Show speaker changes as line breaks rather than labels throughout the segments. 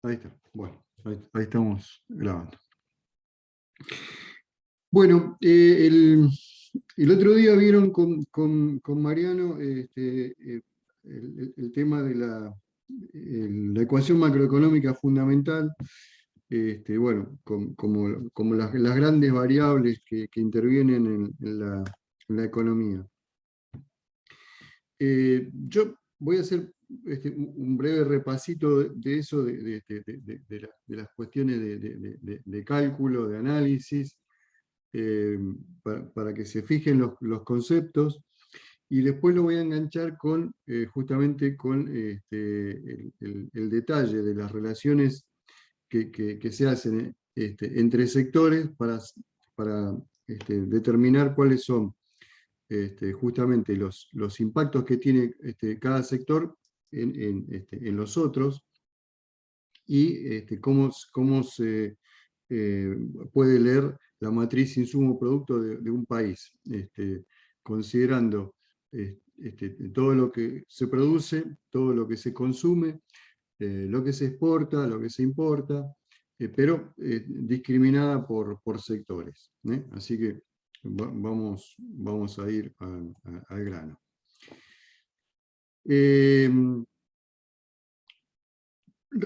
Ahí está. Bueno, ahí estamos grabando. Bueno, el otro día vieron con Mariano el tema de la ecuación macroeconómica fundamental, bueno, como las grandes variables que intervienen en la economía. Yo voy a hacer un breve repasito de eso, de las cuestiones de cálculo, de análisis, para que se fijen los conceptos, y después lo voy a enganchar justamente con el detalle de las relaciones que se hacen entre sectores para determinar cuáles son justamente los impactos que tiene cada sector en los otros, y cómo se puede leer la matriz insumo-producto de un país, considerando todo lo que se produce, todo lo que se consume, lo que se exporta, lo que se importa, pero discriminada por sectores. Así que vamos a ir al grano.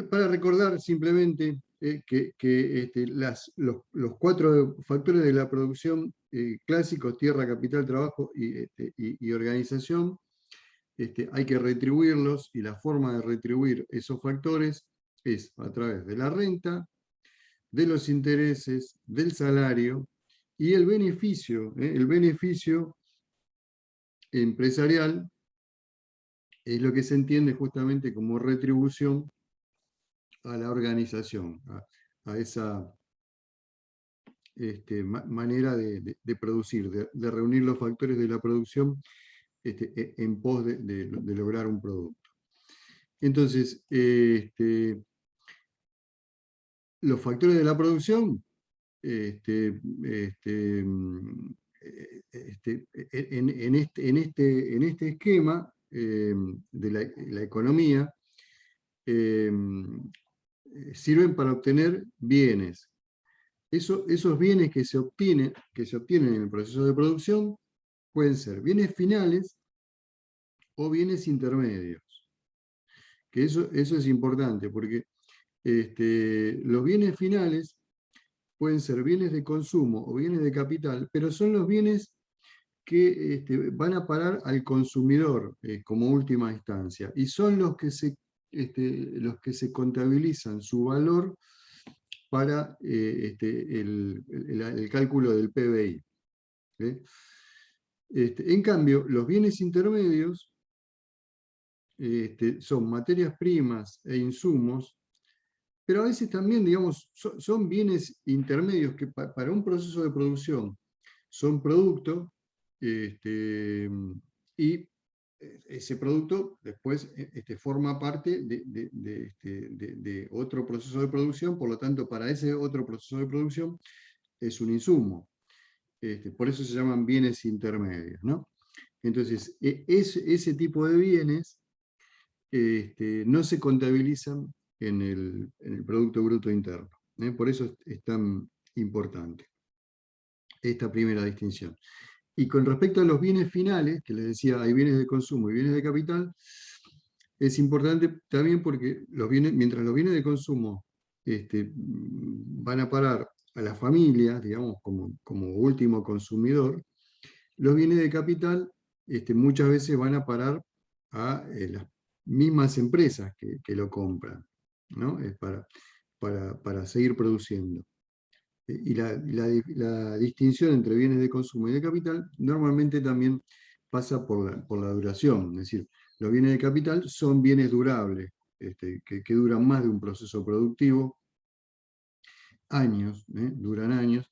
Para recordar simplemente que los 4 factores de la producción clásicos: tierra, capital, trabajo y organización, hay que retribuirlos, y la forma de retribuir esos factores es a través de la renta, de los intereses, del salario y el beneficio. El beneficio empresarial es lo que se entiende justamente como retribución a la organización, a esa manera de producir, de reunir los factores de la producción en pos de lograr un producto. Entonces, los factores de la producción, en este esquema de la economía, sirven para obtener bienes. Esos bienes que se obtienen en el proceso de producción pueden ser bienes finales o bienes intermedios. Que eso es importante, porque los bienes finales pueden ser bienes de consumo o bienes de capital, pero son los bienes que van a parar al consumidor como última instancia, y son los que se contabilizan su valor para el cálculo del PBI. En cambio, los bienes intermedios son materias primas e insumos, pero a veces también, digamos, son bienes intermedios que para un proceso de producción son producto, y ese producto después forma parte de otro proceso de producción. Por lo tanto, para ese otro proceso de producción es un insumo. Por eso se llaman bienes intermedios, ¿no? Entonces, ese tipo de bienes no se contabilizan en el Producto Bruto Interno. Por eso es tan importante esta primera distinción. Y con respecto a los bienes finales, que les decía, hay bienes de consumo y bienes de capital, es importante también porque mientras los bienes de consumo van a parar a las familias, digamos, como último consumidor, los bienes de capital muchas veces van a parar a las mismas empresas que lo compran, ¿no? Para seguir produciendo. Y la distinción entre bienes de consumo y de capital normalmente también pasa por la duración. Es decir, los bienes de capital son bienes durables, que duran más de un proceso productivo, años, duran años,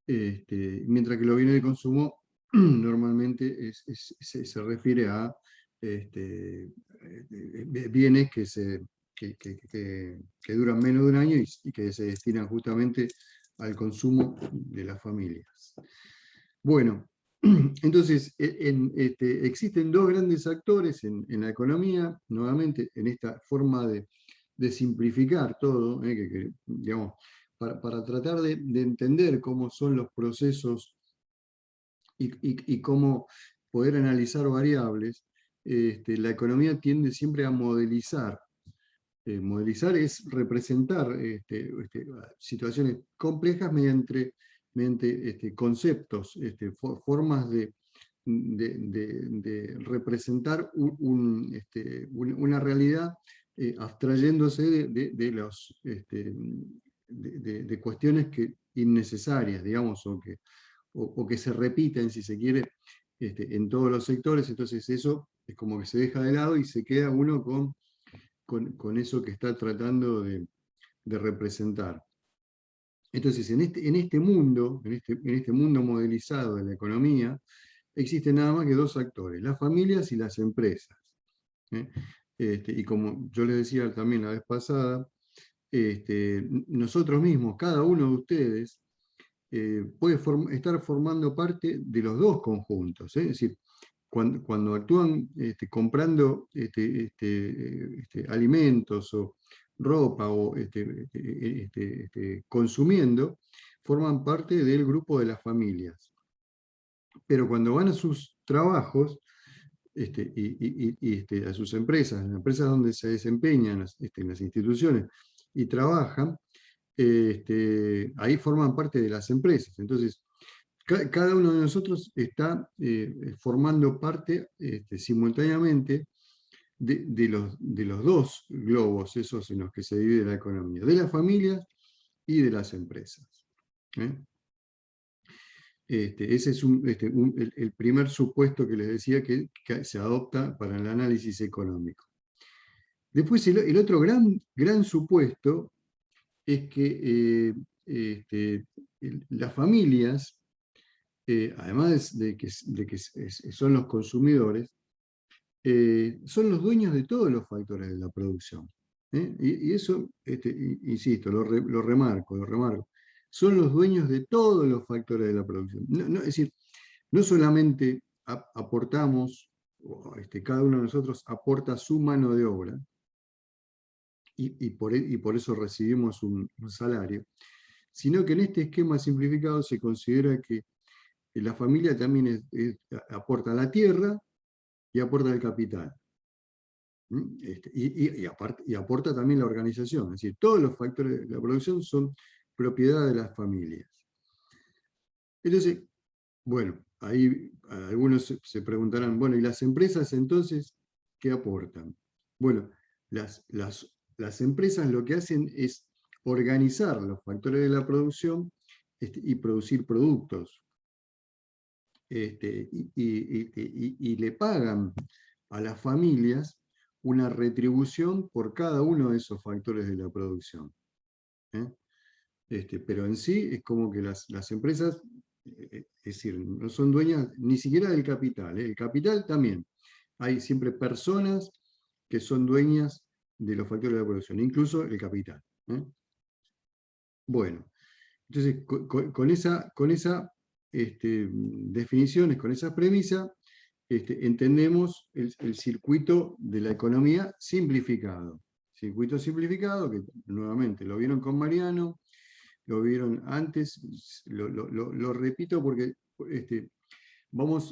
mientras que los bienes de consumo normalmente se refiere a bienes que duran menos de un año y que se destinan justamente al consumo de las familias. Bueno, entonces existen 2 grandes actores en la economía, nuevamente, en esta forma de de simplificar todo, digamos, para tratar de entender cómo son los procesos y cómo poder analizar variables, la economía tiende siempre a modelizar. Modelizar es representar situaciones complejas mediante conceptos, formas de representar una realidad, abstrayéndose de cuestiones innecesarias, digamos, o que se repiten, si se quiere, en todos los sectores. Entonces eso es como que se deja de lado y se queda uno con eso que está tratando de representar. Entonces, en este mundo, en este mundo modelizado de la economía, existen nada más que dos actores, las familias y las empresas. Y como yo les decía también la vez pasada, nosotros mismos, cada uno de ustedes, puede estar formando parte de los dos conjuntos. Es decir, cuando actúan comprando alimentos o ropa o consumiendo, forman parte del grupo de las familias. Pero cuando van a sus trabajos a sus empresas, en las empresas donde se desempeñan en las instituciones y trabajan, ahí forman parte de las empresas. Entonces, cada uno de nosotros está formando parte simultáneamente de los dos globos, esos en los que se divide la economía, de las familias y de las empresas. Ese es el primer supuesto que les decía que se adopta para el análisis económico. Después el otro gran supuesto es que las familias, además de que son los consumidores, son los dueños de todos los factores de la producción. Y eso, insisto, lo remarco. Son los dueños de todos los factores de la producción. Es decir, no solamente aportamos, cada uno de nosotros aporta su mano de obra, y por eso recibimos un salario, sino que en este esquema simplificado se considera que la familia también aporta la tierra y aporta el capital. Y aporta también la organización. Es decir, todos los factores de la producción son propiedad de las familias. Entonces, bueno, ahí algunos se preguntarán, bueno, ¿y las empresas entonces qué aportan? Bueno, las empresas lo que hacen es organizar los factores de la producción y producir productos. Y le pagan a las familias una retribución por cada uno de esos factores de la producción. Pero en sí es como que las empresas, es decir, no son dueñas ni siquiera del capital. El capital también. Hay siempre personas que son dueñas de los factores de la producción, incluso el capital. Bueno, entonces con esa definiciones, con esa premisa, entendemos el circuito de la economía simplificado. Circuito simplificado, que nuevamente lo vieron con Mariano, lo vieron antes, lo repito porque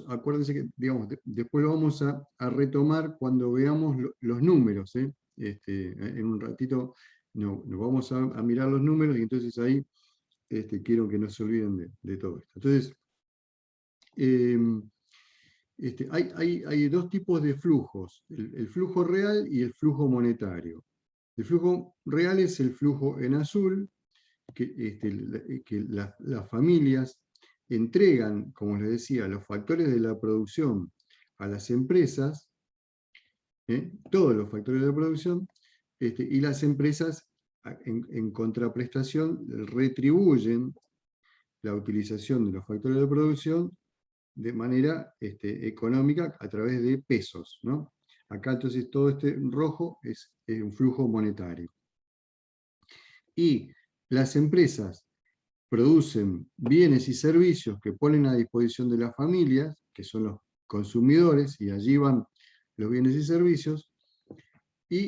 acuérdense que, digamos, después lo vamos a retomar cuando veamos los números. En un ratito nos vamos a mirar los números y entonces ahí quiero que no se olviden de todo esto. Entonces, hay dos tipos de flujos, el flujo real y el flujo monetario. El flujo real es el flujo en azul, que las familias entregan, como les decía, los factores de la producción a las empresas, todos los factores de la producción, y las empresas en contraprestación retribuyen la utilización de los factores de producción de manera económica a través de pesos, ¿no? Acá entonces todo este rojo es un flujo monetario. Y las empresas producen bienes y servicios que ponen a disposición de las familias, que son los consumidores, y allí van los bienes y servicios, y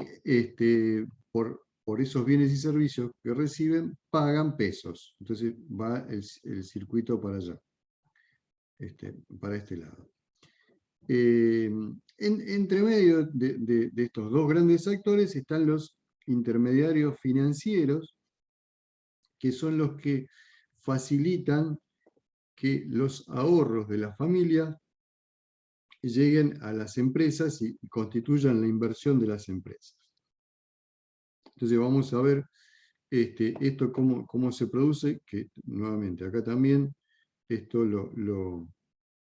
por esos bienes y servicios que reciben, pagan pesos. Entonces va el circuito para allá, para este lado. Entre medio de estos dos grandes actores están los intermediarios financieros, que son los que facilitan que los ahorros de la familia lleguen a las empresas y constituyan la inversión de las empresas. Entonces vamos a ver esto cómo se produce, que nuevamente acá también esto lo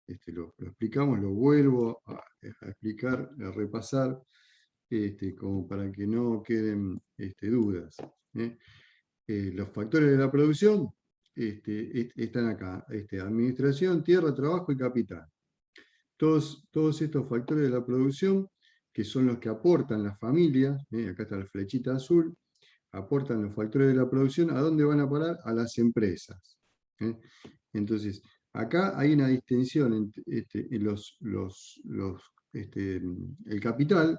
explicamos, lo vuelvo a explicar, a repasar, como para que no queden dudas. Los factores de la producción están acá, administración, tierra, trabajo y capital. Todos estos factores de la producción, que son los que aportan las familias, acá está la flechita azul, aportan los factores de la producción, ¿a dónde van a parar? A las empresas. Entonces, acá hay una distinción entre el capital.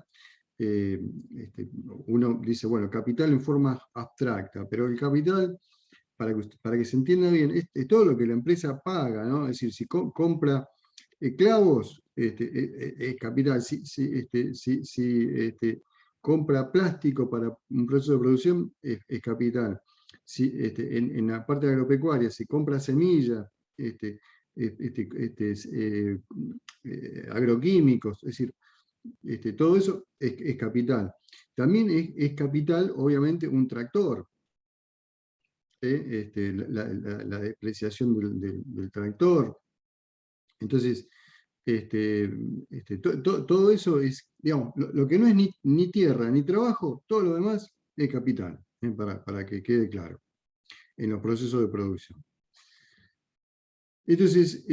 Uno dice, bueno, capital en forma abstracta, pero el capital, para que se entienda bien, es todo lo que la empresa paga, ¿no? Es decir, si compra clavos, es capital. Si compra plástico para un proceso de producción, es capital. Si, en la parte agropecuaria, si compra semillas, agroquímicos, es decir, todo eso es capital. También es capital, obviamente, un tractor. La depreciación del tractor. Entonces, todo eso es, digamos, lo que no es ni tierra ni trabajo, todo lo demás es capital, para que quede claro, en los procesos de producción. Entonces,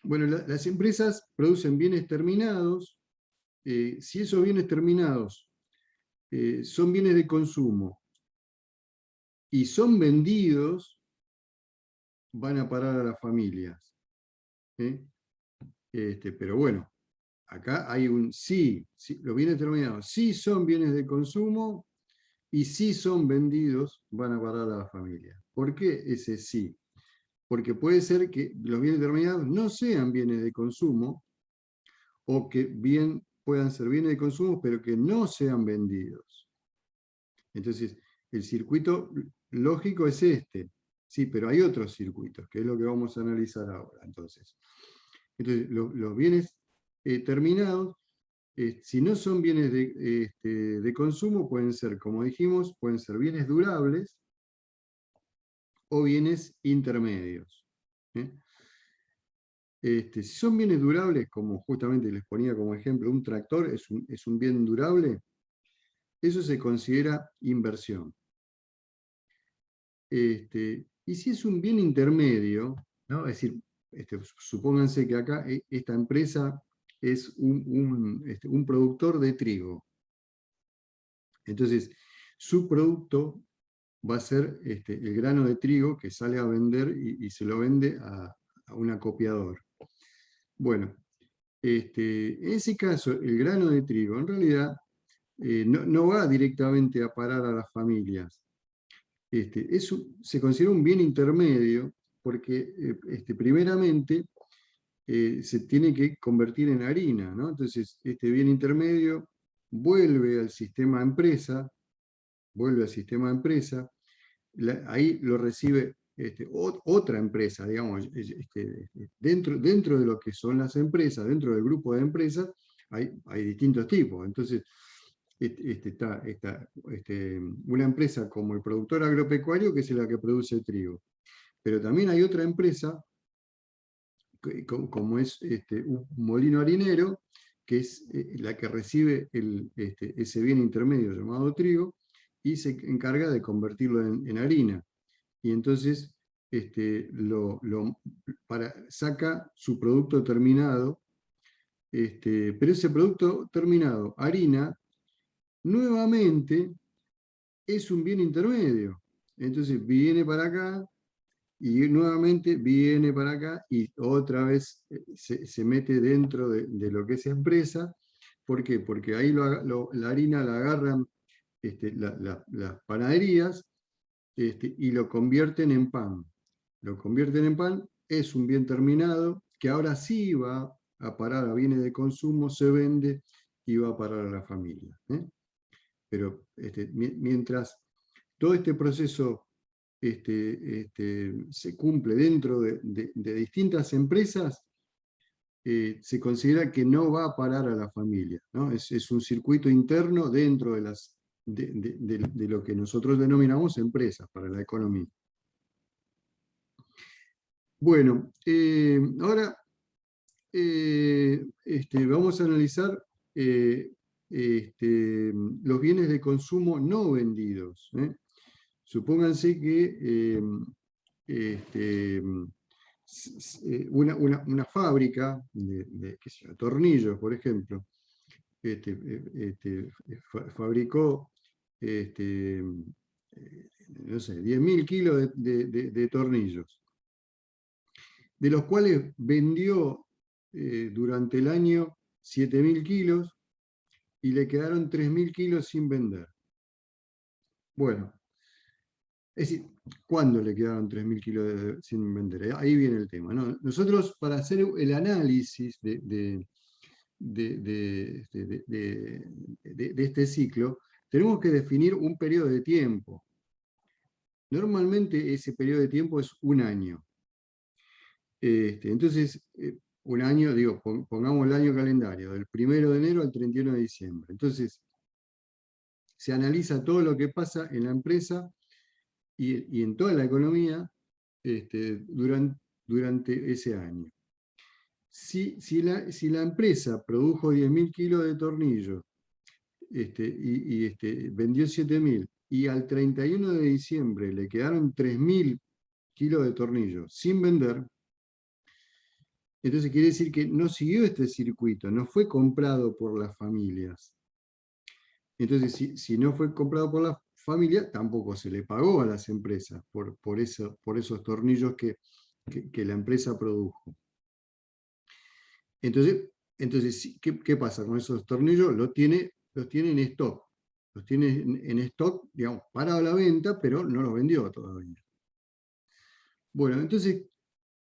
bueno, las empresas producen bienes terminados. Si esos bienes terminados son bienes de consumo y son vendidos, van a parar a las familias. Pero bueno, acá hay un sí, los bienes terminados sí son bienes de consumo y si son vendidos van a parar a la familia. ¿Por qué ese sí? Porque puede ser que los bienes terminados no sean bienes de consumo, o que bien puedan ser bienes de consumo pero que no sean vendidos. Entonces, el circuito lógico es este. Sí, pero hay otros circuitos, que es lo que vamos a analizar ahora. Entonces los bienes terminados, si no son bienes de consumo, pueden ser, como dijimos, pueden ser bienes durables o bienes intermedios. Si son bienes durables, como justamente les ponía como ejemplo, un tractor es un bien durable, eso se considera inversión. Y si es un bien intermedio, ¿no? Es decir, supónganse que acá esta empresa es un productor de trigo. Entonces, su producto va a ser el grano de trigo que sale a vender y se lo vende a un acopiador. Bueno, en ese caso, el grano de trigo en realidad no va directamente a parar a las familias. Se considera un bien intermedio porque primeramente se tiene que convertir en harina, ¿no? Entonces, este bien intermedio vuelve al sistema empresa, ahí lo recibe otra empresa, digamos, dentro de lo que son las empresas, dentro del grupo de empresas, hay distintos tipos. Entonces, está una empresa como el productor agropecuario, que es la que produce trigo. Pero también hay otra empresa, como es un molino harinero, que es la que recibe ese bien intermedio llamado trigo, y se encarga de convertirlo en harina. Y entonces saca su producto terminado, pero ese producto terminado, harina, nuevamente es un bien intermedio. Entonces viene para acá y nuevamente viene para acá y otra vez se mete dentro de lo que es empresa. ¿Por qué? Porque ahí la harina la agarran las panaderías y lo convierten en pan. Lo convierten en pan, es un bien terminado, que ahora sí va a parar a bienes de consumo, se vende y va a parar a la familia. Pero mientras todo este proceso se cumple dentro de distintas empresas, se considera que no va a parar a la familia, ¿no? Es un circuito interno dentro de lo que nosotros denominamos empresas para la economía. Bueno, ahora vamos a analizar los bienes de consumo no vendidos. Supónganse que una fábrica de qué sé yo, tornillos, por ejemplo, fabricó no sé, 10.000 kilos de tornillos, de los cuales vendió durante el año 7.000 kilos y le quedaron 3.000 kilos sin vender. Bueno, es decir, ¿cuándo le quedaron 3.000 kilos sin vender? Ahí viene el tema, ¿no? Nosotros, para hacer el análisis de este ciclo, tenemos que definir un periodo de tiempo. Normalmente ese periodo de tiempo es un año. Entonces, un año, digo, pongamos el año calendario, del 1 de enero al 31 de diciembre. Entonces, se analiza todo lo que pasa en la empresa y en toda la economía durante ese año. Si la empresa produjo 10.000 kilos de tornillos vendió 7.000 y al 31 de diciembre le quedaron 3.000 kilos de tornillos sin vender, entonces quiere decir que no siguió este circuito, no fue comprado por las familias. Entonces, si no fue comprado por la familia, tampoco se le pagó a las empresas por esos tornillos que la empresa produjo. Entonces ¿qué pasa con esos tornillos? Los tiene en stock. Los tiene en stock, digamos, para la venta, pero no los vendió todavía. Bueno, entonces,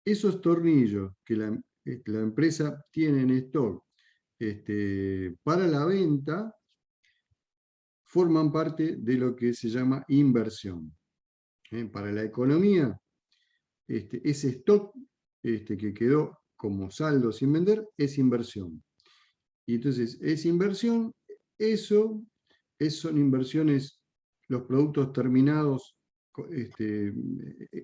esos tornillos que la empresa tiene en stock para la venta, forman parte de lo que se llama inversión. Para la economía, ese stock que quedó como saldo sin vender es inversión. Y entonces, es inversión, son inversiones, los productos terminados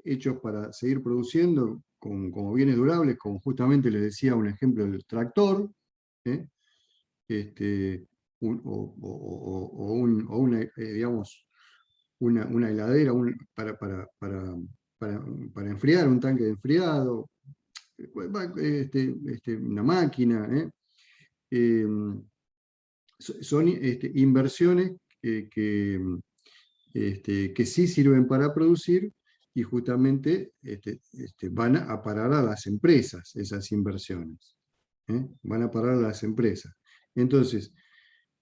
hechos para seguir produciendo como bienes durables, como justamente les decía un ejemplo del tractor, digamos, una heladera para enfriar, un tanque de enfriado, una máquina. Son inversiones que sí sirven para producir y justamente van a parar a las empresas, esas inversiones. Van a parar a las empresas. Entonces,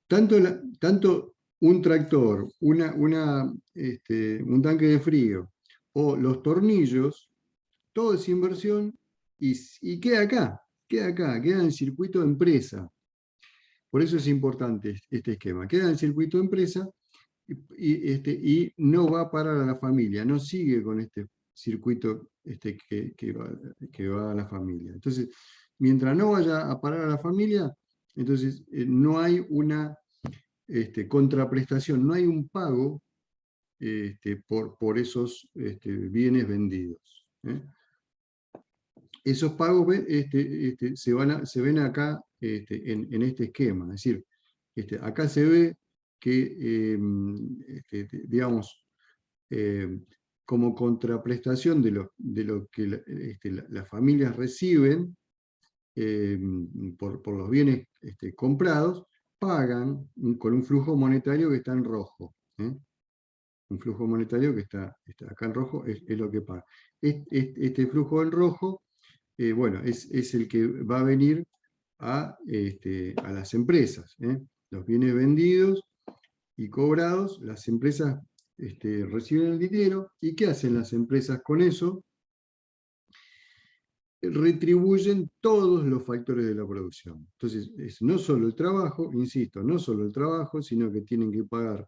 tanto un tractor, un tanque de frío o los tornillos, todo es inversión y queda en el circuito de empresa. Por eso es importante este esquema. Queda en el circuito de empresa y no va a parar a la familia, no sigue con este circuito que va a la familia. Entonces, mientras no vaya a parar a la familia, entonces no hay una contraprestación, no hay un pago por esos bienes vendidos. Esos pagos se ven acá en este esquema. Es decir, acá se ve que, digamos, como contraprestación de lo que las familias reciben por los bienes comprados, pagan con un flujo monetario que está en rojo. Un flujo monetario que está acá en rojo es lo que paga. Este flujo en rojo, bueno, es el que va a venir a las empresas. Los bienes vendidos y cobrados, las empresas reciben el dinero. ¿Y qué hacen las empresas con eso? Retribuyen todos los factores de la producción. Entonces, es no solo el trabajo, insisto, no solo el trabajo, sino que tienen que pagar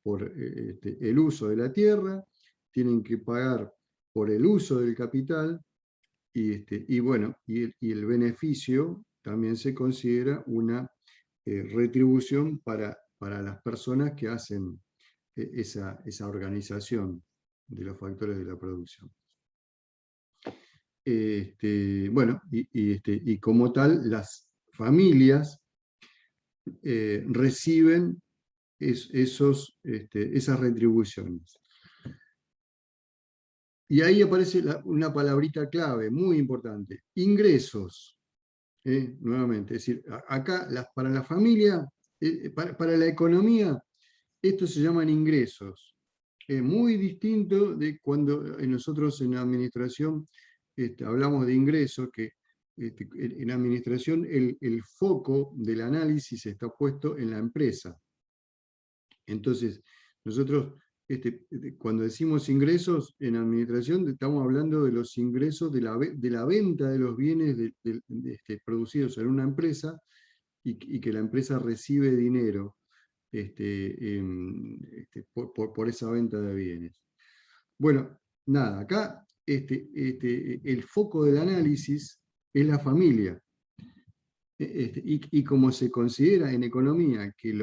por el uso de la tierra, tienen que pagar por el uso del capital, y bueno, y el beneficio también se considera una retribución para las personas que hacen esa organización de los factores de la producción. Bueno, y como tal, las familias reciben esas retribuciones. Y ahí aparece una palabrita clave, muy importante, ingresos. Nuevamente, es decir, acá para la familia, para la economía, esto se llaman ingresos. Muy distinto de cuando nosotros en la administración hablamos de ingresos, que en administración el foco del análisis está puesto en la empresa. Entonces, nosotros cuando decimos ingresos en administración, estamos hablando de los ingresos de la venta de los bienes producidos en una empresa, y que la empresa recibe dinero por esa venta de bienes. Bueno, nada, acá el foco del análisis es la familia. Y como se considera en economía que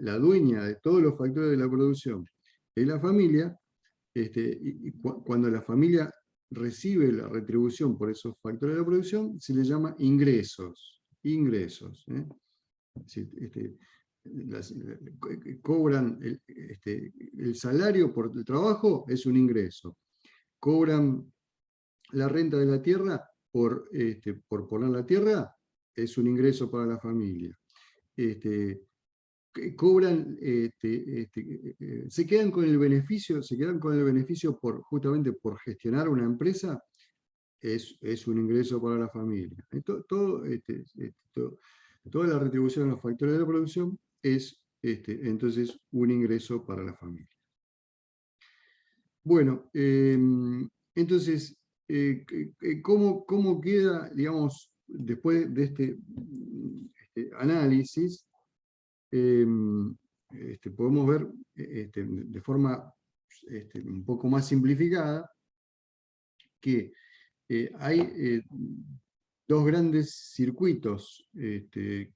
la dueña de todos los factores de la producción es la familia, cuando la familia recibe la retribución por esos factores de la producción, se le llama ingresos. Ingresos. Sí, cobran el salario por el trabajo, es un ingreso. Cobran la renta de la tierra por poner la tierra, es un ingreso para la familia. Cobran, se quedan con el beneficio, justamente por gestionar una empresa, es un ingreso para la familia. Toda la retribución a los factores de la producción es entonces un ingreso para la familia. Bueno, entonces, ¿cómo queda, digamos, después de este análisis? Podemos ver de forma un poco más simplificada que hay dos grandes circuitos de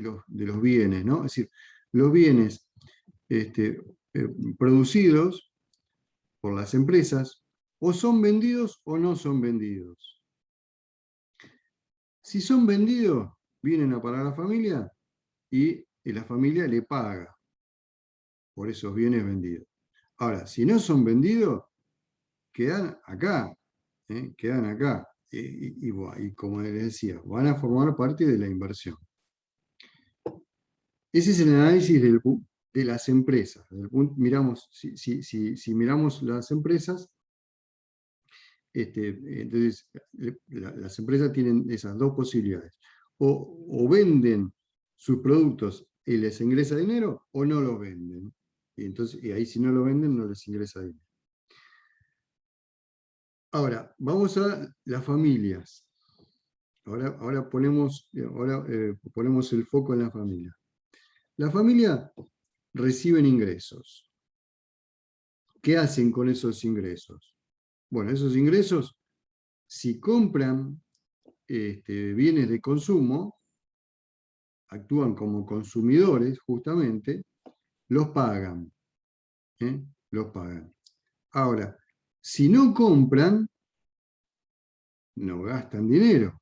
los bienes, ¿no? Es decir, los bienes producidos por las empresas o son vendidos o no son vendidos. Si son vendidos, vienen a parar a la familia y la familia le paga por esos bienes vendidos. Ahora, si no son vendidos, quedan acá, quedan acá. Y como les decía, van a formar parte de la inversión. Ese es el análisis de las empresas. Miramos, si miramos las empresas, entonces las empresas tienen esas dos posibilidades. O venden sus productos y les ingresa dinero, o no los venden. Y ahí si no lo venden, no les ingresa dinero. Ahora, vamos a las familias. Ahora ponemos el foco en la familia. Las familias reciben ingresos. ¿Qué hacen con esos ingresos? Bueno, esos ingresos, si compran bienes de consumo, actúan como consumidores justamente, los pagan. Los pagan. Ahora, si no compran, no gastan dinero.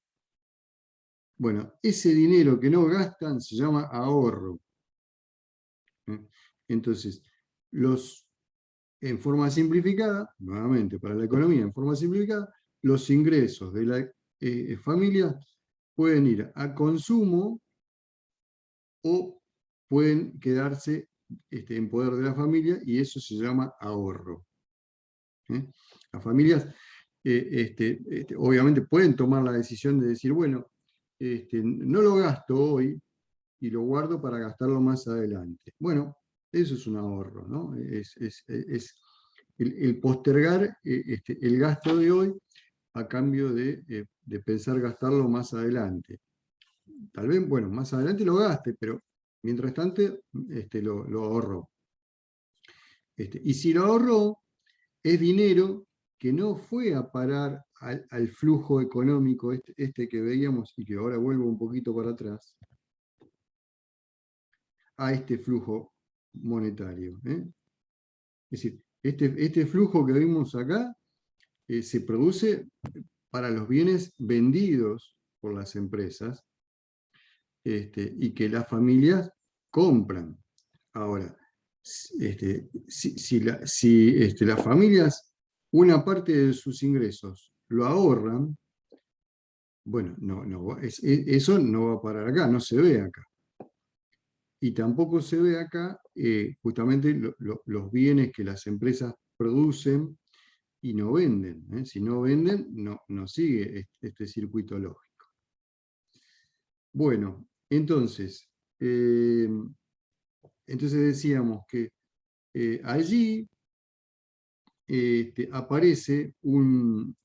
Bueno, ese dinero que no gastan se llama ahorro. Entonces, en forma simplificada, nuevamente para la economía, en forma simplificada, los ingresos de la familia pueden ir a consumo o pueden quedarse en poder de la familia, y eso se llama ahorro. Las familias obviamente pueden tomar la decisión de decir, bueno, no lo gasto hoy, y lo guardo para gastarlo más adelante. Bueno, eso es un ahorro, ¿no? Es el postergar el gasto de hoy a cambio de pensar gastarlo más adelante. Tal vez, bueno, más adelante lo gaste, pero mientras tanto lo ahorro. Y si lo ahorró, es dinero que no fue a parar al flujo económico que veíamos y que ahora vuelvo un poquito para atrás, a este flujo monetario. Es decir, este flujo que vimos acá se produce para los bienes vendidos por las empresas y que las familias compran. Ahora, si las familias, una parte de sus ingresos lo ahorran, bueno, eso no va a parar acá, no se ve acá. Y tampoco se ve acá justamente los bienes que las empresas producen y no venden. Si no venden, no sigue este circuito lógico. Bueno, entonces decíamos que allí aparece un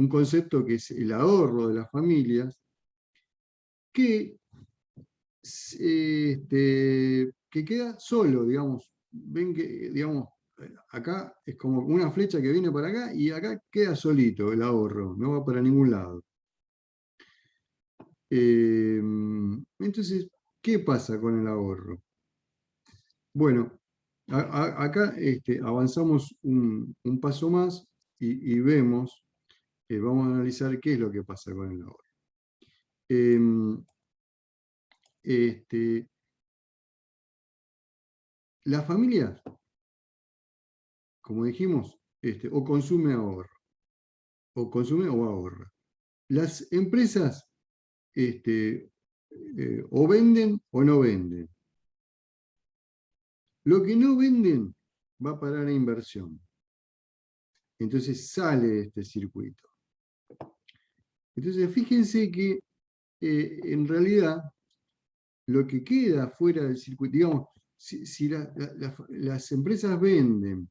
concepto que es el ahorro de las familias, que queda solo, digamos. Ven que, digamos, acá es como una flecha que viene para acá y acá queda solito el ahorro, no va para ningún lado. Entonces, ¿qué pasa con el ahorro? Bueno, acá avanzamos un paso más y vemos, vamos a analizar qué es lo que pasa con el ahorro. La familia, como dijimos, o consume ahorro, o consume o ahorra. Las empresas o venden o no venden. Lo que no venden va a parar a inversión. Entonces sale de este circuito. Entonces fíjense que en realidad lo que queda fuera del circuito, digamos, si las empresas venden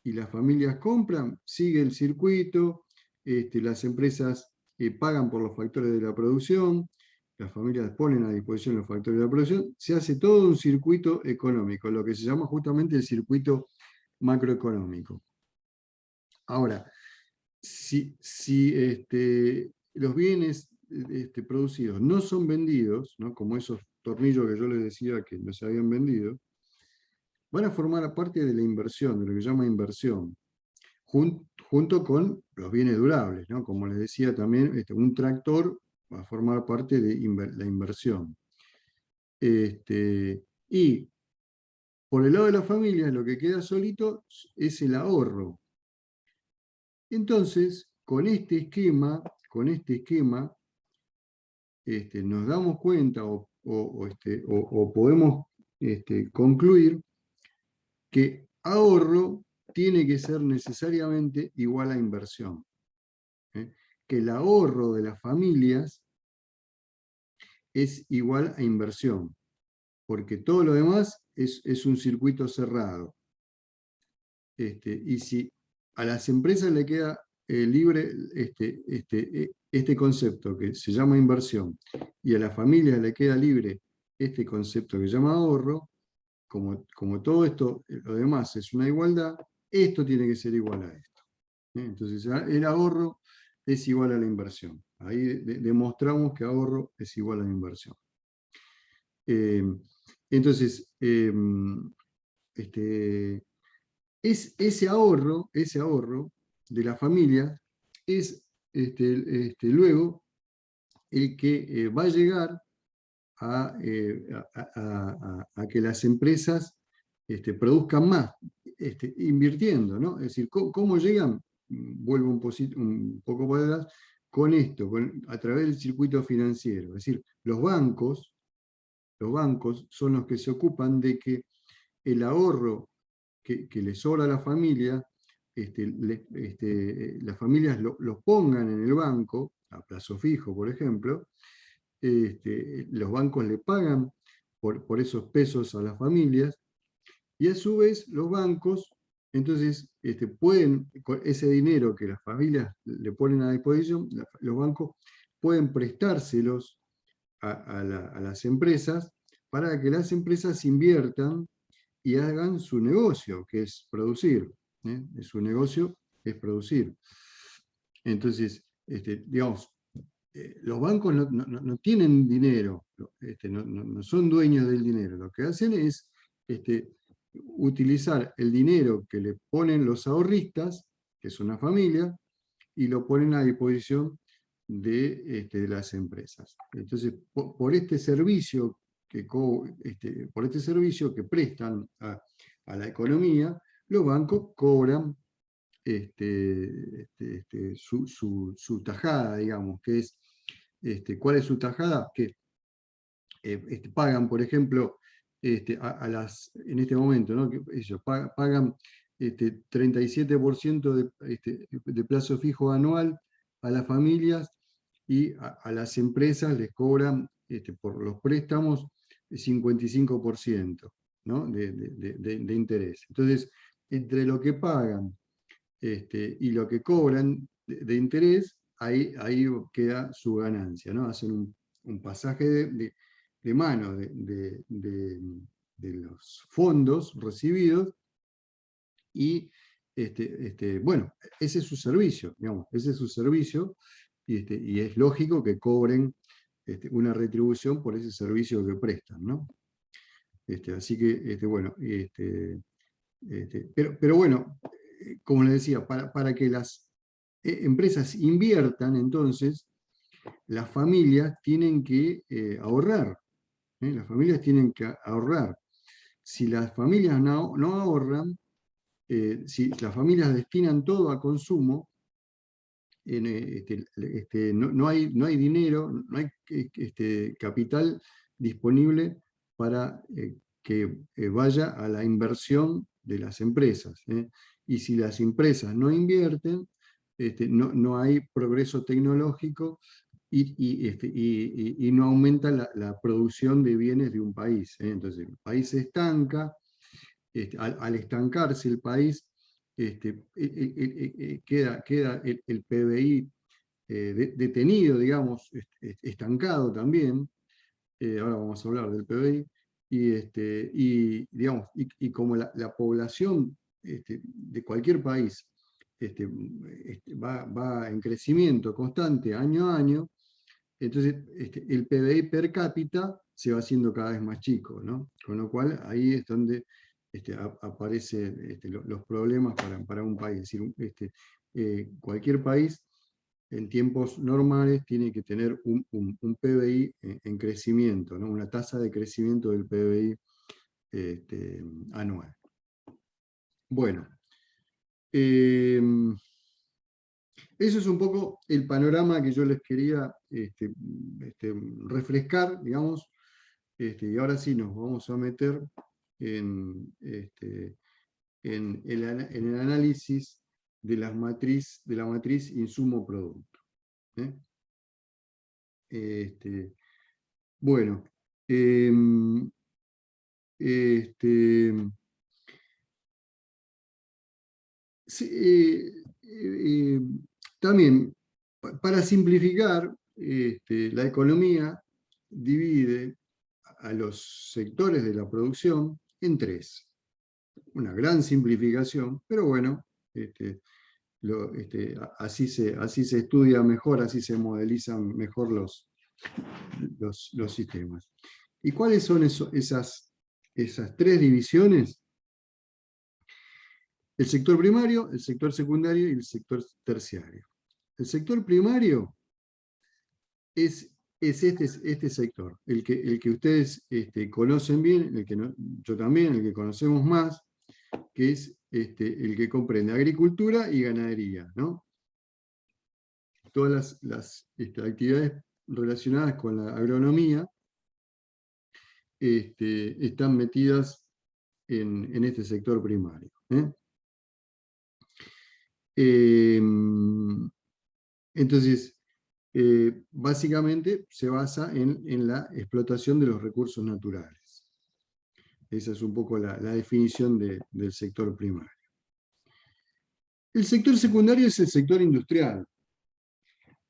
y las familias compran, sigue el circuito, las empresas pagan por los factores de la producción, las familias ponen a disposición los factores de la producción, se hace todo un circuito económico, lo que se llama justamente el circuito macroeconómico. Ahora, si los bienes producidos no son vendidos, ¿no? Como esos tornillos que yo les decía que no se habían vendido, van a formar parte de la inversión, de lo que se llama inversión, junto con los bienes durables, ¿no? Como les decía también, un tractor va a formar parte de la inversión. Y por el lado de la familia, lo que queda solito es el ahorro. Entonces, con este esquema, nos damos cuenta o podemos concluir que ahorro tiene que ser necesariamente igual a inversión. Que el ahorro de las familias es igual a inversión, porque todo lo demás es un circuito cerrado. Y si a las empresas le queda libre este concepto que se llama inversión, y a las familias le queda libre este concepto que se llama ahorro, como todo esto, lo demás es una igualdad, esto tiene que ser igual a esto. Entonces, el ahorro es igual a la inversión. Ahí demostramos que ahorro es igual a la inversión. Entonces, ese ahorro de la familia es luego el que va a llegar a que las empresas produzcan más, invirtiendo, ¿no? Es decir, ¿cómo llegan? Vuelvo un poco para atrás, con esto, a través del circuito financiero. Es decir, los bancos son los que se ocupan de que el ahorro que le sobra a la familia, las familias los pongan en el banco, a plazo fijo, por ejemplo, los bancos le pagan por esos pesos a las familias, y a su vez los bancos, entonces, pueden, con ese dinero que las familias le ponen a disposición, los bancos pueden prestárselos a las empresas para que las empresas inviertan y hagan su negocio, que es producir. Su negocio es producir. Entonces, digamos, los bancos no tienen dinero, no son dueños del dinero. Lo que hacen es utilizar el dinero que le ponen los ahorristas, que es una familia, y lo ponen a disposición de las empresas. Entonces, por este servicio por este servicio que prestan a la economía, los bancos cobran su tajada, digamos, que es, ¿cuál es su tajada? Que pagan, por ejemplo, en este momento, ¿no? Que ellos pagan 37% de plazo fijo anual a las familias, y a las empresas les cobran por los préstamos 55%, ¿no? de interés. Entonces, entre lo que pagan y lo que cobran de interés, ahí queda su ganancia, ¿no? Hacen un pasaje de mano de los fondos recibidos, y bueno, ese es su servicio, digamos, ese es su servicio, y es lógico que cobren una retribución por ese servicio que prestan, ¿no? Así que, bueno, pero bueno, como les decía, para que las empresas inviertan, entonces, las familias tienen que ahorrar. Las familias tienen que ahorrar. Si las familias no ahorran, si las familias destinan todo a consumo, no hay dinero, no hay capital disponible para que vaya a la inversión de las empresas. Y si las empresas no invierten, no hay progreso tecnológico, y no aumenta la producción de bienes de un país. Entonces el país se estanca. Al estancarse el país, queda el PBI detenido, digamos, estancado también. Ahora vamos a hablar del PBI. Digamos, como la población de cualquier país va en crecimiento constante año a año, entonces el PBI per cápita se va haciendo cada vez más chico, ¿no? Con lo cual ahí es donde aparecen los problemas para un país. Es decir, cualquier país en tiempos normales tiene que tener un PBI en crecimiento, ¿no? Una tasa de crecimiento del PBI anual. Bueno, eso es un poco el panorama que yo les quería refrescar, digamos, y ahora sí nos vamos a meter en el análisis de la matriz insumo-producto. Bueno, también, para simplificar, la economía divide a los sectores de la producción en tres. Una gran simplificación, pero bueno, así se estudia mejor, así se modelizan mejor los sistemas. ¿Y cuáles son esas tres divisiones? El sector primario, el sector secundario y el sector terciario. El sector primario es este sector, el que ustedes conocen bien, el que yo también, el que conocemos más, que es el que comprende agricultura y ganadería, ¿no? Todas las actividades relacionadas con la agronomía están metidas en este sector primario. Entonces, básicamente se basa en la explotación de los recursos naturales. Esa es un poco la definición del sector primario. El sector secundario es el sector industrial,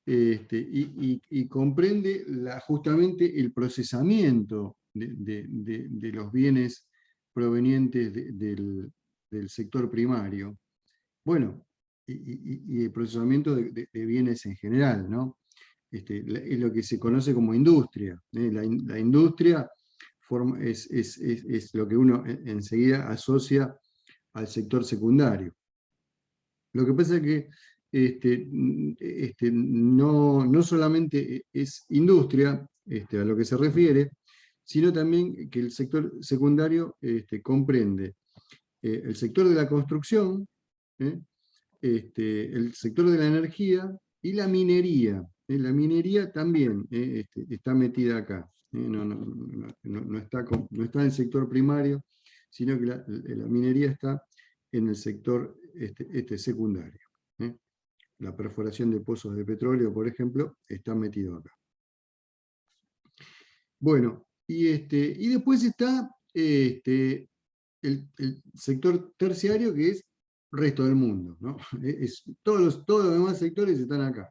y comprende justamente el procesamiento de los bienes provenientes del sector primario. Bueno, y el procesamiento de bienes en general, ¿no? Es lo que se conoce como industria. La industria es lo que uno enseguida asocia al sector secundario. Lo que pasa es que no solamente es industria a lo que se refiere, sino también que el sector secundario comprende el sector de la construcción, el sector de la energía y la minería. La minería también está metida acá. No está en el sector primario, sino que la minería está en el sector secundario. La perforación de pozos de petróleo, por ejemplo, está metido acá. Bueno, y después está el sector terciario, que es resto del mundo, ¿no? Todos los demás sectores están acá.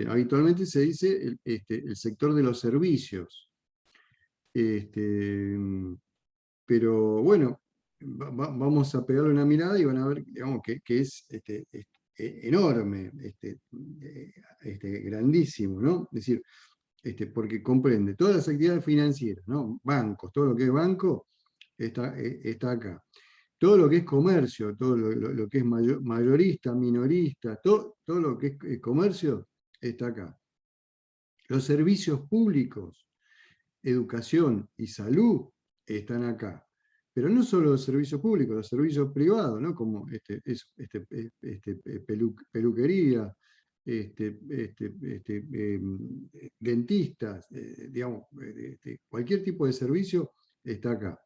Habitualmente se dice el sector de los servicios. Pero bueno, vamos a pegarle una mirada y van a ver, digamos, que es enorme, grandísimo, ¿no? Es decir, porque comprende todas las actividades financieras, ¿no? Bancos, todo lo que es banco está acá. Todo lo que es comercio, todo lo que es mayorista, minorista, todo lo que es comercio está acá. Los servicios públicos, educación y salud están acá. Pero no solo los servicios públicos, los servicios privados, ¿no? Como peluquería, dentistas, digamos, cualquier tipo de servicio está acá.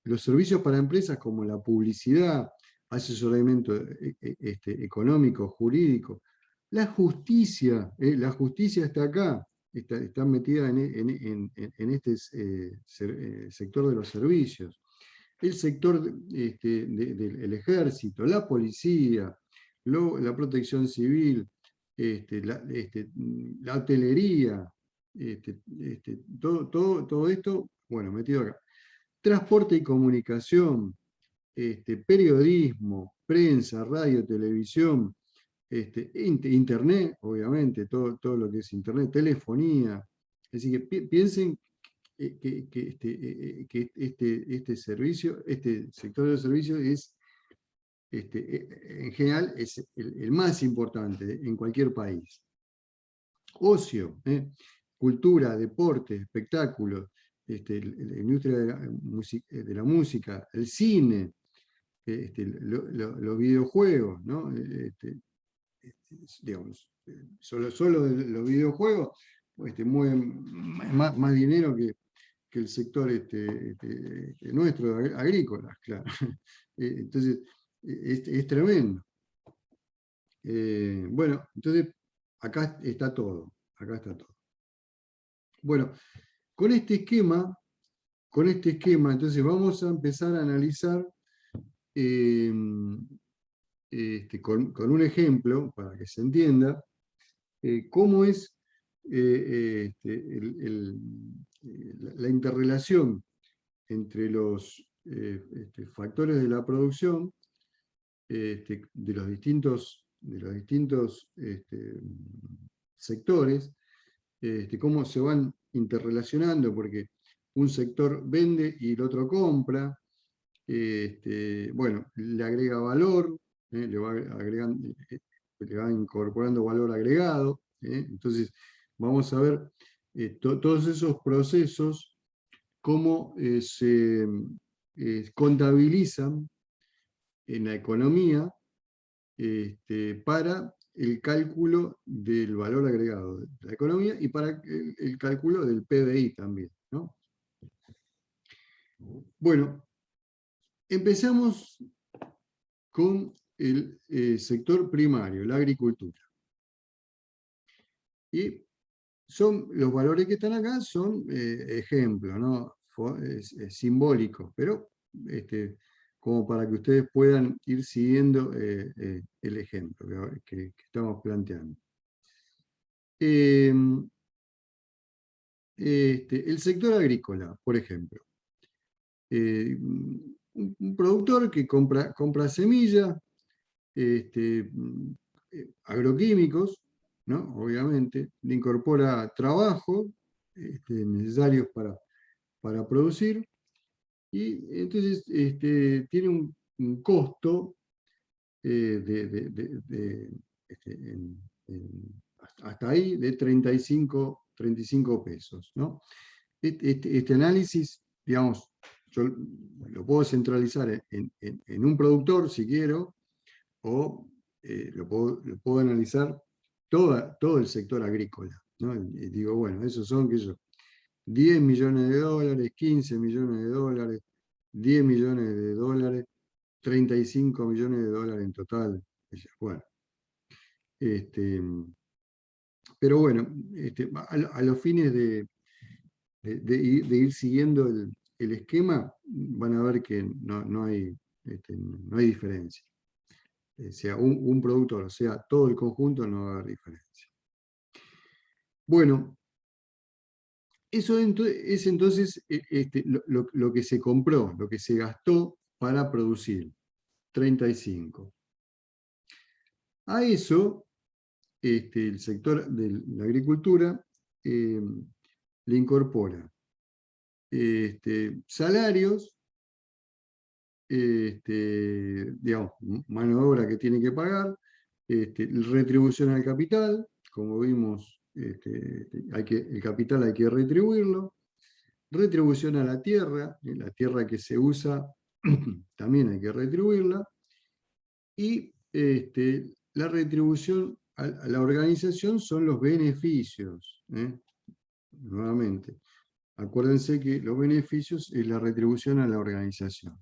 Los servicios para empresas como la publicidad, asesoramiento económico, jurídico, la justicia está acá, está metida en este sector de los servicios. El sector del ejército, la policía, la protección civil, la hotelería, todo esto, bueno, metido acá. Transporte y comunicación, periodismo, prensa, radio, televisión, internet, obviamente, todo lo que es internet, telefonía. Es decir, que piensen que este servicio, este sector de servicios es, en general, es el más importante en cualquier país. Ocio, cultura, deporte, espectáculos, la industria de la música, el cine, los videojuegos, ¿no? Digamos, solo los videojuegos mueven más dinero que el sector nuestro, agrícola, claro. Entonces, es tremendo. Bueno, entonces, acá está todo. Bueno, con este esquema, entonces vamos a empezar a analizar con un ejemplo, para que se entienda, cómo es la interrelación entre los factores de la producción de los distintos sectores, cómo se van interrelacionando, porque un sector vende y el otro compra, bueno, le agrega valor, le va incorporando valor agregado, entonces vamos a ver todos esos procesos, cómo se contabilizan en la economía para el cálculo del valor agregado de la economía y para el cálculo del PBI también, ¿no? Bueno, empezamos con el sector primario, la agricultura. Y los valores que están acá son ejemplos, ¿no? Simbólicos, pero como para que ustedes puedan ir siguiendo el ejemplo que estamos planteando. El sector agrícola, por ejemplo. Un productor que compra semillas, agroquímicos, ¿no? Obviamente, le incorpora trabajo necesarios para producir, y entonces tiene un costo hasta ahí de 35 pesos, ¿no? Este análisis, digamos, yo lo puedo centralizar en un productor si quiero, o lo puedo analizar todo el sector agrícola, ¿no? Y digo, bueno, esos son, qué sé yo, 10 millones de dólares, 15 millones de dólares, 10 millones de dólares, 35 millones de dólares en total. Bueno, pero bueno, a los fines de ir siguiendo el esquema, van a ver que no hay diferencia. Sea un productor, o sea todo el conjunto, no va a haber diferencia. Bueno, eso es entonces lo que se compró, lo que se gastó para producir, 35. A eso, el sector de la agricultura le incorpora salarios, digamos, mano de obra que tiene que pagar, retribución al capital, como vimos, el capital hay que retribuirlo, retribución a la tierra que se usa también hay que retribuirla, y la retribución a la organización son los beneficios. Nuevamente, acuérdense que los beneficios es la retribución a la organización.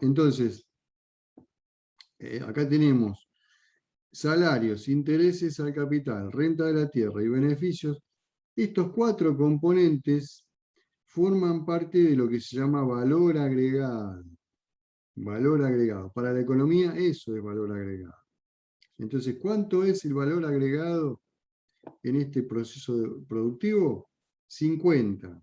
Entonces, acá tenemos salarios, intereses al capital, renta de la tierra y beneficios. Estos 4 componentes forman parte de lo que se llama valor agregado. Valor agregado. Para la economía eso es valor agregado. Entonces, ¿cuánto es el valor agregado en este proceso productivo? 50.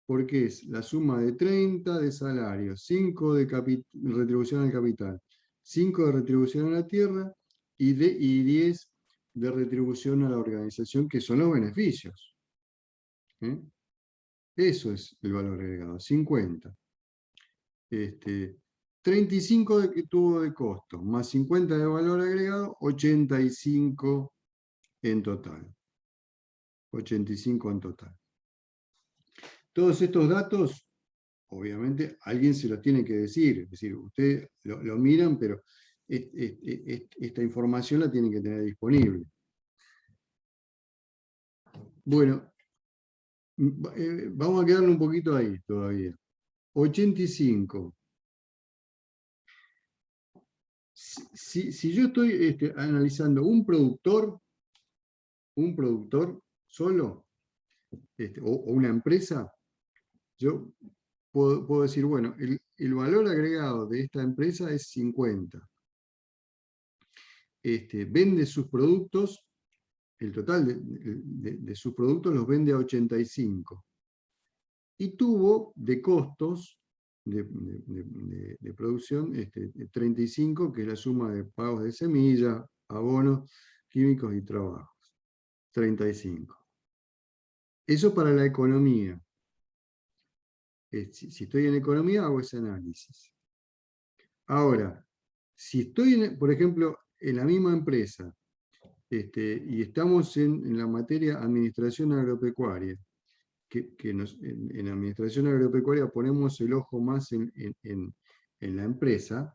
Porque es la suma de 30 de salarios, 5 de retribución al capital, 5 de retribución a la tierra y 10 de retribución a la organización, que son los beneficios. Eso es el valor agregado, 50. 35 que tuvo de costo, más 50 de valor agregado, 85 en total. 85 en total. Todos estos datos, obviamente, alguien se los tiene que decir. Es decir, ustedes lo miran, pero esta información la tienen que tener disponible. Bueno, vamos a quedarle un poquito ahí todavía. 85. Si yo estoy analizando un productor solo, o una empresa, yo puedo decir, bueno, el valor agregado de esta empresa es 50. Vende sus productos, el total de sus productos los vende a 85. Y tuvo de costos de producción 35, que es la suma de pagos de semillas, abonos, químicos y trabajos. 35. Eso para la economía. Si estoy en economía, hago ese análisis. Ahora, si estoy, por ejemplo, en la misma empresa, y estamos en la materia administración agropecuaria, que en administración agropecuaria ponemos el ojo más en la empresa,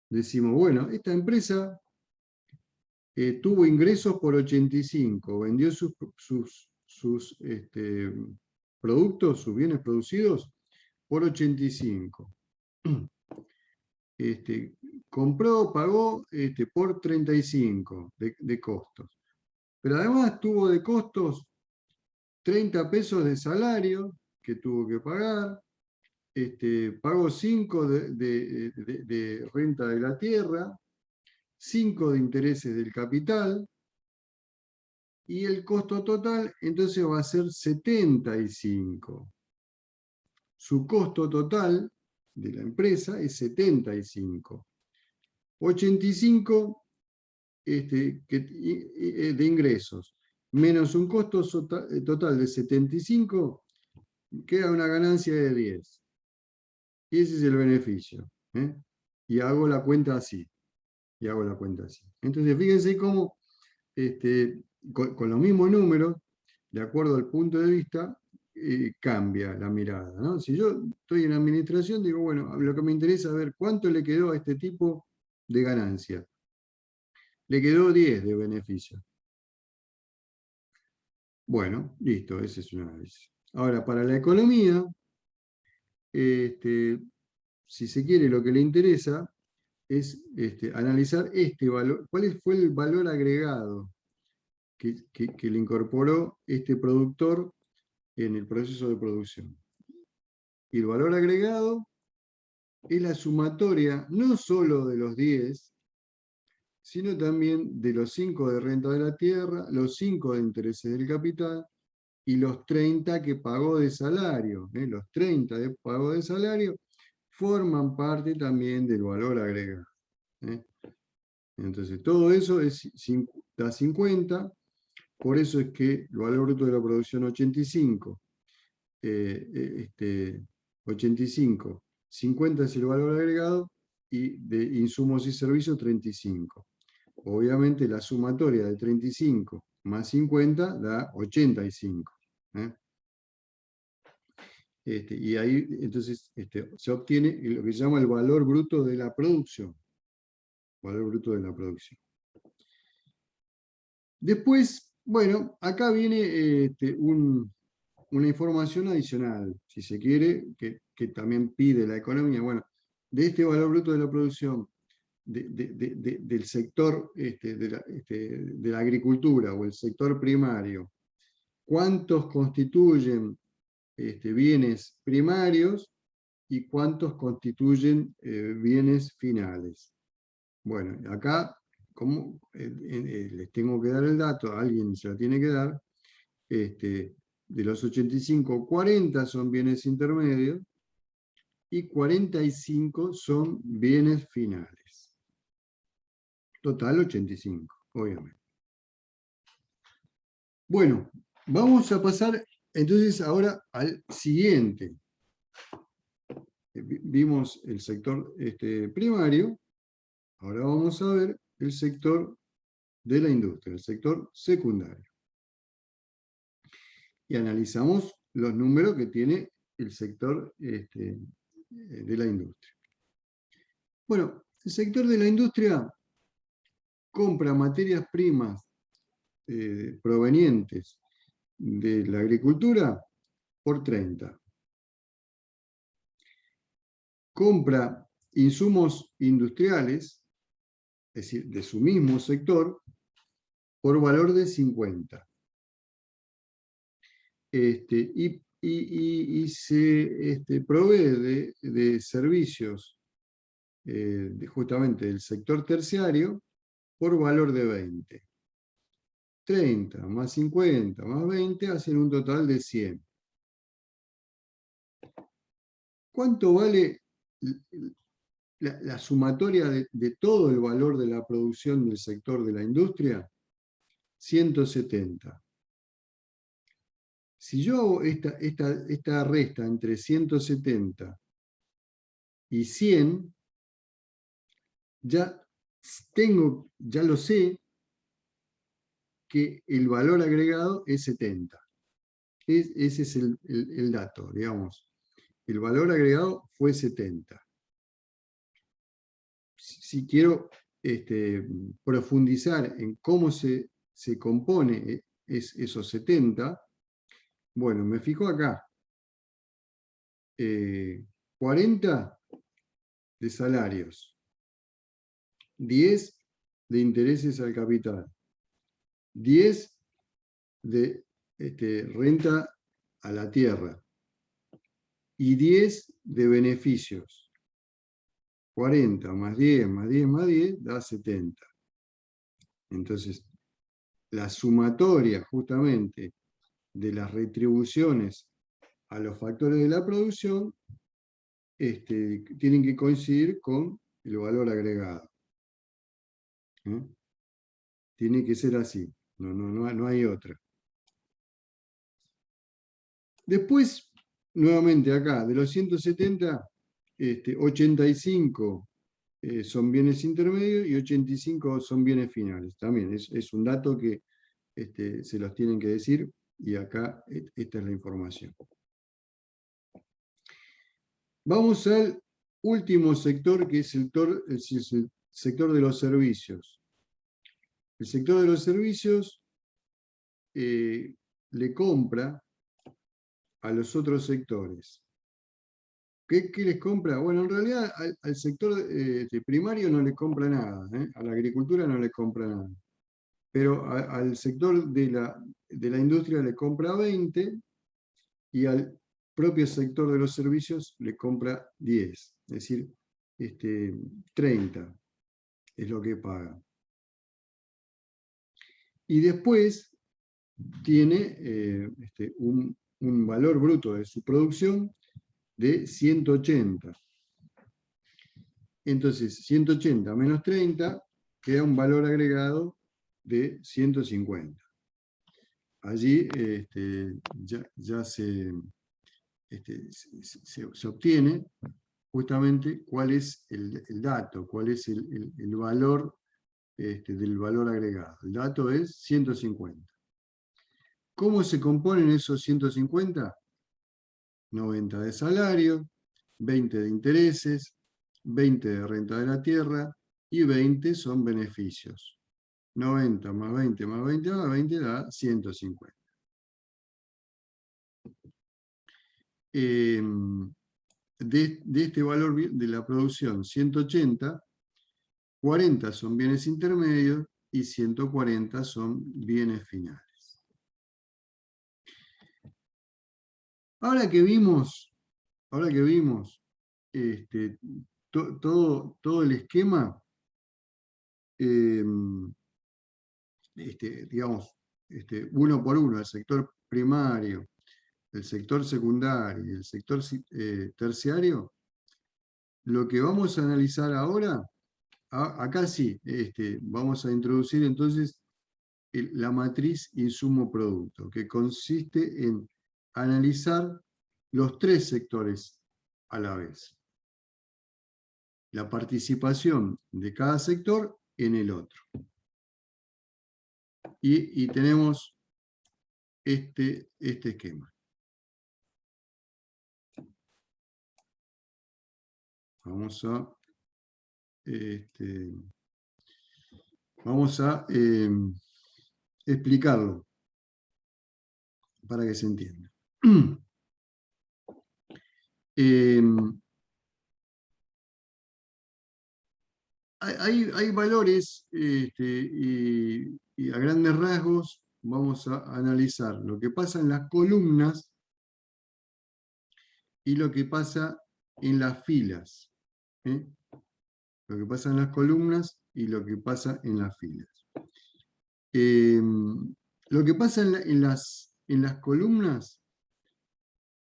decimos, bueno, esta empresa tuvo ingresos por 85, vendió sus productos, sus bienes producidos, por 85. compró, pagó por 35 de costos. Pero además tuvo de costos 30 pesos de salario que tuvo que pagar, pagó 5 de renta de la tierra, 5 de intereses del capital, y el costo total entonces va a ser 75. Su costo total de la empresa es 75. 85 de ingresos, menos un costo total de 75, queda una ganancia de 10. Y ese es el beneficio. Y hago la cuenta así. Entonces, fíjense cómo con los mismos números, de acuerdo al punto de vista, cambia la mirada, ¿no? Si yo estoy en administración, digo, bueno, lo que me interesa es ver cuánto le quedó a este tipo de ganancia. Le quedó 10 de beneficio. Bueno, listo, ese es un análisis. Ahora, para la economía, si se quiere, lo que le interesa es analizar este valor, cuál fue el valor agregado que le incorporó este productor en el proceso de producción. Y el valor agregado es la sumatoria no solo de los 10, sino también de los 5 de renta de la tierra, los 5 de intereses del capital y los 30 que pagó de salario. Los 30 de pago de salario forman parte también del valor agregado. Entonces, todo eso da 50, por eso es que el valor bruto de la producción 85, 85, 50 es el valor agregado, y de insumos y servicios 35. Obviamente la sumatoria de 35 más 50 da 85. Y ahí entonces se obtiene lo que se llama el valor bruto de la producción. Valor bruto de la producción. Después, bueno, acá viene una información adicional, si se quiere, que también pide la economía. Bueno, de este valor bruto de la producción del sector de la agricultura o el sector primario, ¿cuántos constituyen bienes primarios y cuántos constituyen bienes finales? Bueno, acá, como les tengo que dar el dato, a alguien se lo tiene que dar, de los 85, 40 son bienes intermedios y 45 son bienes finales. Total 85, obviamente. Bueno, vamos a pasar entonces ahora al siguiente. Vimos el sector primario, ahora vamos a ver el sector de la industria, el sector secundario. Y analizamos los números que tiene el sector de la industria. Bueno, el sector de la industria compra materias primas provenientes de la agricultura por 30. Compra insumos industriales, es decir, de su mismo sector, por valor de 50. Y se provee de servicios justamente del sector terciario por valor de 20. 30 más 50 más 20 hacen un total de 100. ¿Cuánto vale la sumatoria de todo el valor de la producción del sector de la industria? 170. Si yo hago esta resta entre 170 y 100, ya lo sé que el valor agregado es 70. Ese es el dato, digamos. El valor agregado fue 70. Si quiero profundizar en cómo se compone esos 70, bueno, me fijo acá. 40 de salarios, 10 de intereses al capital, 10 de renta a la tierra y 10 de beneficios. 40 más 10 más 10 más 10 da 70. Entonces, la sumatoria justamente de las retribuciones a los factores de la producción tienen que coincidir con el valor agregado. Tiene que ser así, no hay otra. Después, nuevamente acá, de los 170, 85 son bienes intermedios y 85 son bienes finales. También es un dato que se los tienen que decir, y acá esta es la información. Vamos al último sector, que es el sector de los servicios. El sector de los servicios le compra a los otros sectores. ¿Qué les compra? Bueno, en realidad al sector primario no le compra nada, a la agricultura no le compra nada. Pero al sector de la industria le compra 20 y al propio sector de los servicios le compra 10. Es decir, 30 es lo que paga. Y después tiene un valor bruto de su producción de 180. Entonces, 180 menos 30 queda un valor agregado de 150. Allí ya se obtiene justamente cuál es el dato, cuál es el valor del valor agregado. El dato es 150. ¿Cómo se componen esos 150? 90 de salario, 20 de intereses, 20 de renta de la tierra y 20 son beneficios. 90 más 20 más 20 más 20 da 150. De este valor de la producción 180, 40 son bienes intermedios y 140 son bienes finales. Ahora que vimos todo el esquema, digamos, uno por uno, el sector primario, el sector secundario y el sector terciario, lo que vamos a analizar ahora, acá sí, vamos a introducir entonces la matriz insumo-producto, que consiste en analizar los tres sectores a la vez. La participación de cada sector en el otro. Y tenemos este esquema. Vamos a explicarlo para que se entienda. Hay valores y a grandes rasgos vamos a analizar lo que pasa en las columnas y lo que pasa en las filas. Lo que pasa en las columnas y lo que pasa en las filas. Lo que pasa en las columnas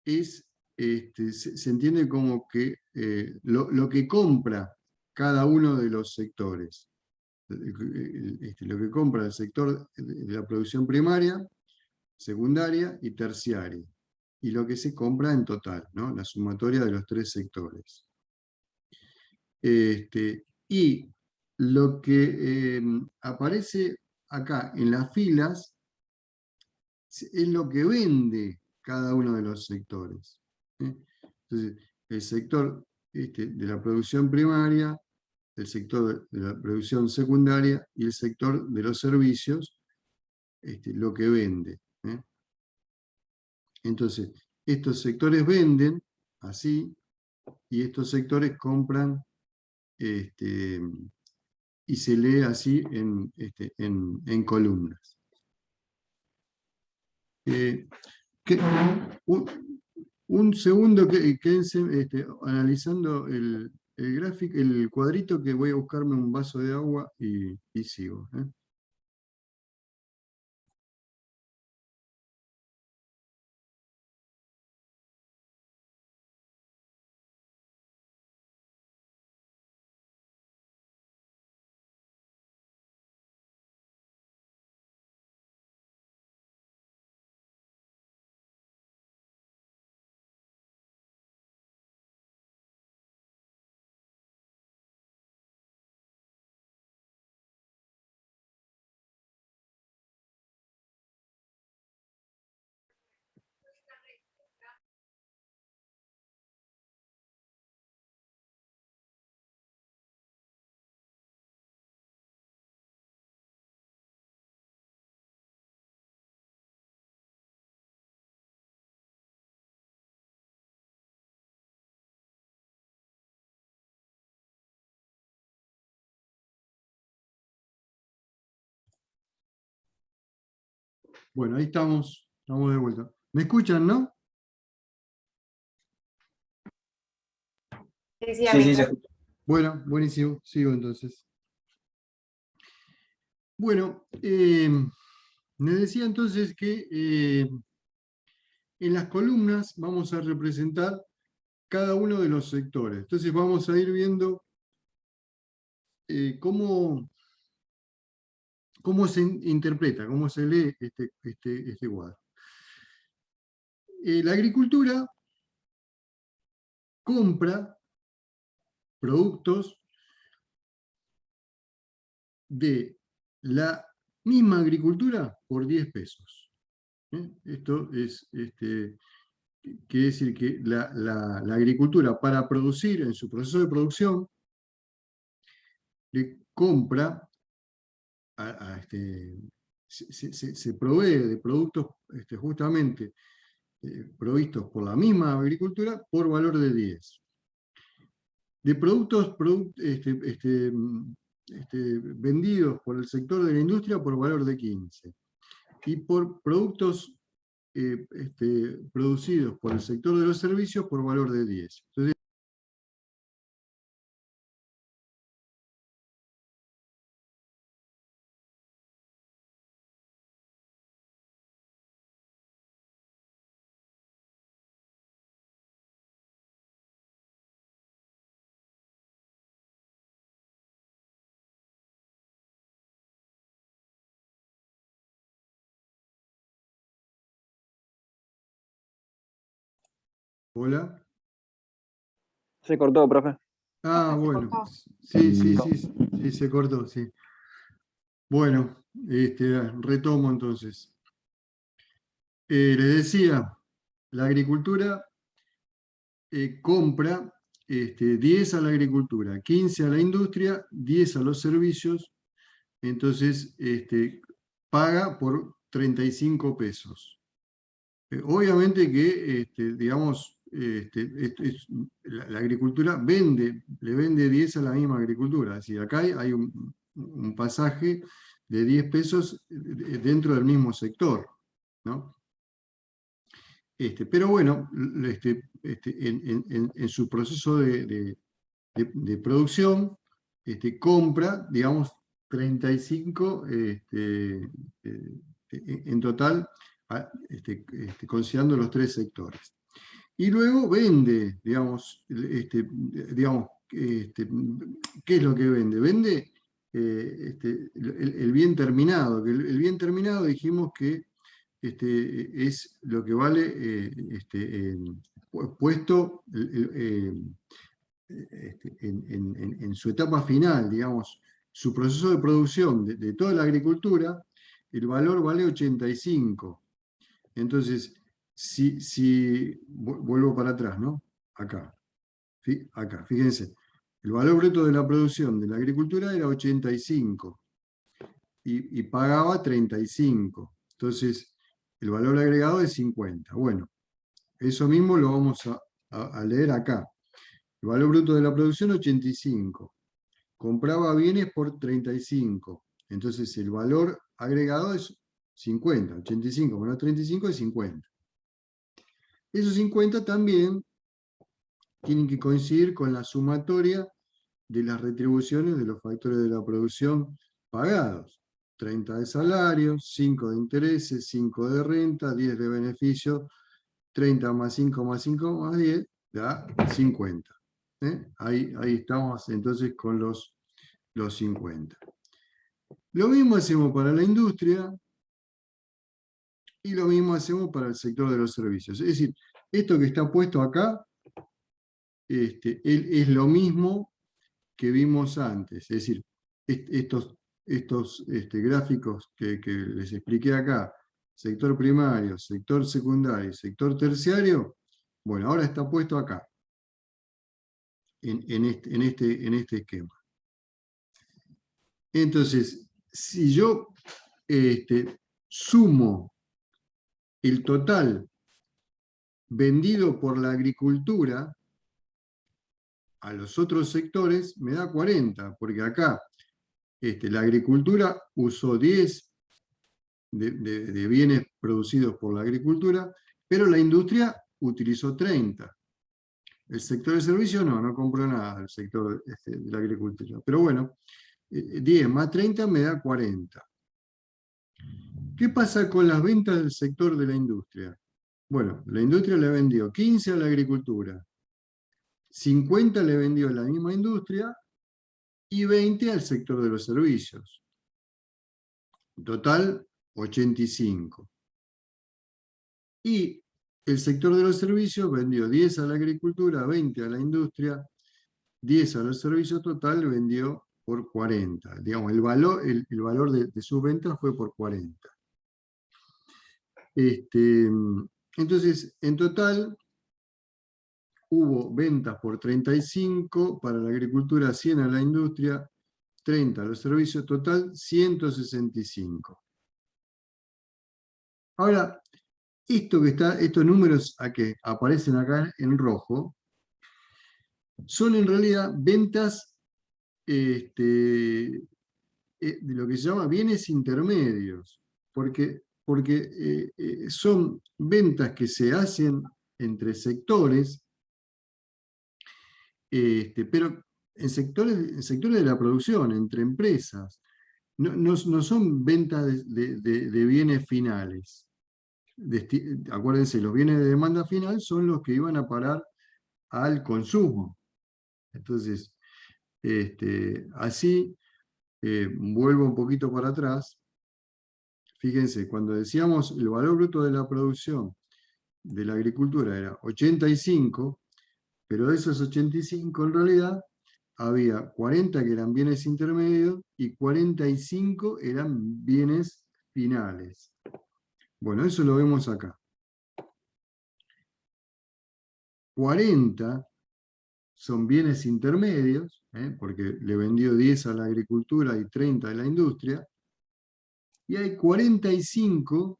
es, se entiende como que lo que compra cada uno de los sectores. Lo que compra el sector de la producción primaria, secundaria y terciaria. Y lo que se compra en total, ¿no? La sumatoria de los tres sectores. Y lo que aparece acá en las filas es lo que vende cada uno de los sectores. Entonces, el sector de la producción primaria, el sector de la producción secundaria y el sector de los servicios, lo que vende. Entonces, estos sectores venden así y estos sectores compran y se lee así en columnas. Que, un segundo, quédense analizando el gráfico, el cuadrito, que voy a buscarme un vaso de agua y sigo. Bueno, ahí estamos de vuelta. ¿Me escuchan, no?
Sí,
Sí, sí, se escucha.
Bueno, buenísimo, sigo entonces. Bueno, les decía entonces que en las columnas vamos a representar cada uno de los sectores. Entonces vamos a ir viendo cómo se interpreta, cómo se lee este cuadro. La agricultura compra productos de la misma agricultura por 10 pesos. Esto es, quiere decir que la agricultura, para producir, en su proceso de producción, le compra, se provee de productos justamente provistos por la misma agricultura por valor de 10. De productos vendidos por el sector de la industria por valor de 15. Y por productos producidos por el sector de los servicios por valor de 10. Entonces, hola.
Se cortó, profe.
Ah, bueno. Sí, se cortó, sí. Bueno, retomo entonces. Les decía, la agricultura compra 10 a la agricultura, 15 a la industria, 10 a los servicios, entonces paga por 35 pesos. Obviamente que, digamos, la agricultura le vende 10 a la misma agricultura, es decir, acá hay un pasaje de 10 pesos dentro del mismo sector, ¿no? Pero bueno, en su proceso de producción, compra, digamos, 35 en total, considerando los tres sectores. Y luego vende, digamos, ¿qué es lo que vende? Vende el bien terminado, que el bien terminado dijimos que es lo que vale puesto en su etapa final, digamos, su proceso de producción de toda la agricultura, el valor vale 85. Entonces, si vuelvo para atrás, ¿no? Acá, fíjense, el valor bruto de la producción de la agricultura era 85 y pagaba 35. Entonces, el valor agregado es 50. Bueno, eso mismo lo vamos a leer acá. El valor bruto de la producción, 85. compraba bienes por 35. Entonces el valor agregado es 50. 85 menos 35 es 50. Esos 50 también tienen que coincidir con la sumatoria de las retribuciones de los factores de la producción pagados. 30 de salario, 5 de intereses, 5 de renta, 10 de beneficio, 30 más 5 más 5 más 10 da 50. Ahí estamos entonces con los 50. Lo mismo hacemos para la industria y lo mismo hacemos para el sector de los servicios. Es decir, esto que está puesto acá es lo mismo que vimos antes. Es decir, estos gráficos que les expliqué acá, sector primario, sector secundario, sector terciario, bueno, ahora está puesto acá, en este esquema. Entonces, si yo sumo el total vendido por la agricultura a los otros sectores, me da 40, porque acá la agricultura usó 10 de bienes producidos por la agricultura, pero la industria utilizó 30. El sector de servicios no compró nada del sector de la agricultura. Pero bueno, 10 más 30 me da 40. ¿Qué pasa con las ventas del sector de la industria? Bueno, la industria le vendió 15 a la agricultura, 50 le vendió a la misma industria y 20 al sector de los servicios. En total, 85. Y el sector de los servicios vendió 10 a la agricultura, 20 a la industria, 10 a los servicios, total vendió por 40. Digamos, el valor de sus ventas fue por 40. Entonces, en total, hubo ventas por 35 para la agricultura, 100 a la industria, 30 a los servicios, total 165. Ahora, estos números que aparecen acá en rojo, son en realidad ventas de lo que se llama bienes intermedios, porque son ventas que se hacen entre sectores, pero en sectores de la producción, entre empresas. No son ventas de bienes finales. Acuérdense, los bienes de demanda final son los que iban a parar al consumo. Entonces, así, vuelvo un poquito para atrás. Fíjense, cuando decíamos el valor bruto de la producción de la agricultura era 85, pero de esos 85 en realidad había 40 que eran bienes intermedios y 45 eran bienes finales. Bueno, eso lo vemos acá. 40 son bienes intermedios, porque le vendió 10 a la agricultura y 30 a la industria, y hay 45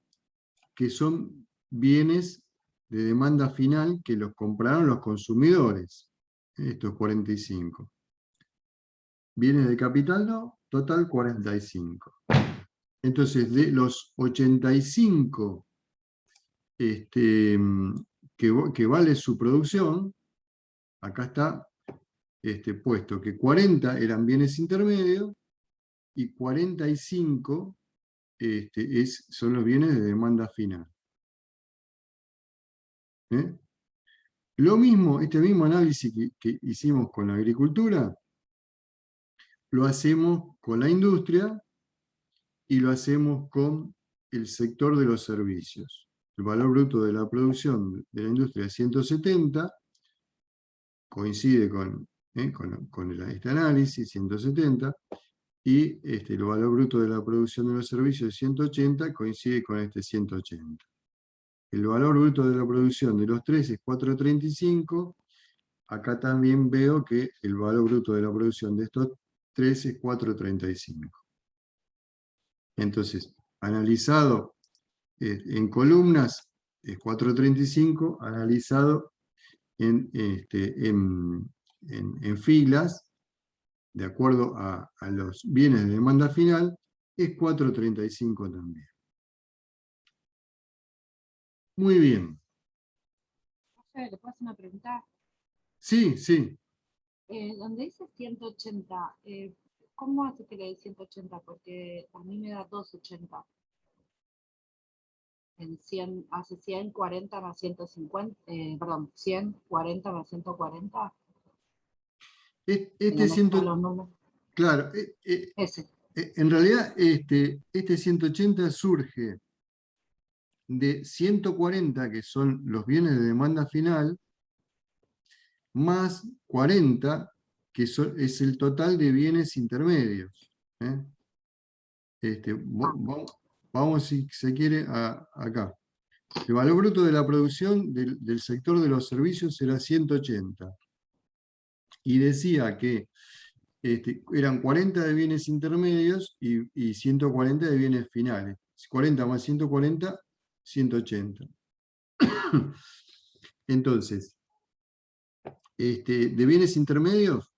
que son bienes de demanda final que los compraron los consumidores, estos 45. Bienes de capital no, total 45. Entonces, de los 85 que vale su producción, acá está puesto que 40 eran bienes intermedios y 45 son los bienes de demanda final. Lo mismo, este mismo análisis que hicimos con la agricultura, lo hacemos con la industria y lo hacemos con el sector de los servicios. El valor bruto de la producción de la industria es 170, coincide con este análisis, 170, y el valor bruto de la producción de los servicios es 180, coincide con este 180. El valor bruto de la producción de los tres es 435, acá también veo que el valor bruto de la producción de estos tres es 435. Entonces, analizado en columnas es 435, analizado en filas de acuerdo a los bienes de demanda final, es 4.35 también. Muy bien.
¿Le puedo hacer una pregunta?
Sí, sí.
Donde dice 180, ¿cómo hace que le dé 180? Porque a mí me da 280. En 100, hace 140 más 150, perdón, 140 más 140.
Este
Los números.
claro,
Ese.
en realidad este 180 surge de 140, que son los bienes de demanda final, más 40, que es el total de bienes intermedios. Vamos, si se quiere, acá. El valor bruto de la producción del sector de los servicios era 180. Y decía que eran 40 de bienes intermedios y 140 de bienes finales. 40 más 140, 180. Entonces, de bienes intermedios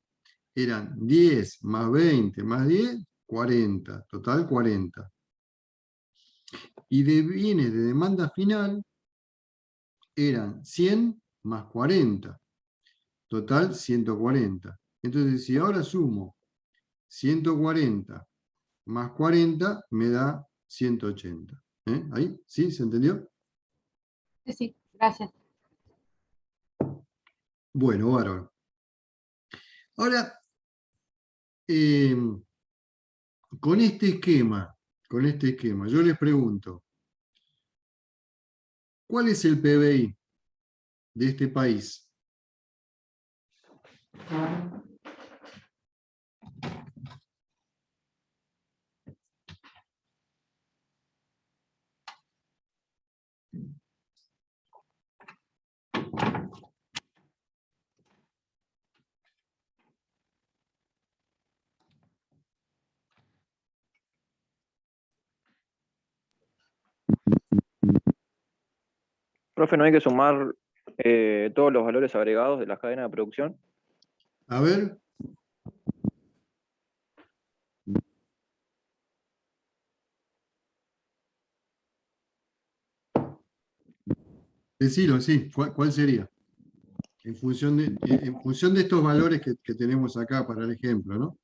eran 10 más 20 más 10, 40. Total 40. Y de bienes de demanda final eran 100 más 40. Total 140. Entonces, si ahora sumo 140 más 40, me da 180. ¿Ahí? ¿Sí? ¿Se entendió?
Sí, sí, gracias.
Bueno, bárbaro. Ahora, con este esquema, yo les pregunto, ¿cuál es el PBI de este país?
Profe, ¿no hay que sumar todos los valores agregados de la cadena de producción?
A ver. Decilo, sí. ¿Cuál sería? En función de estos valores que tenemos acá para el ejemplo, ¿no?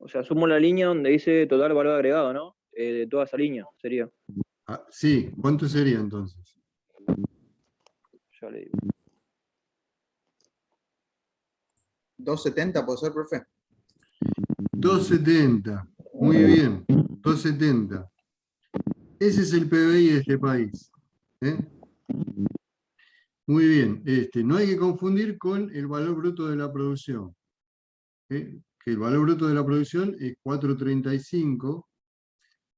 O sea, sumo la línea donde dice total valor agregado, ¿no? De toda esa línea, sería.
Sí, ¿cuánto sería entonces?
Ya le digo.
270, ¿puede ser, profe?
270. Muy bien. 270. Ese es el PBI de este país. Muy bien. No hay que confundir con el valor bruto de la producción. Que el valor bruto de la producción es 435,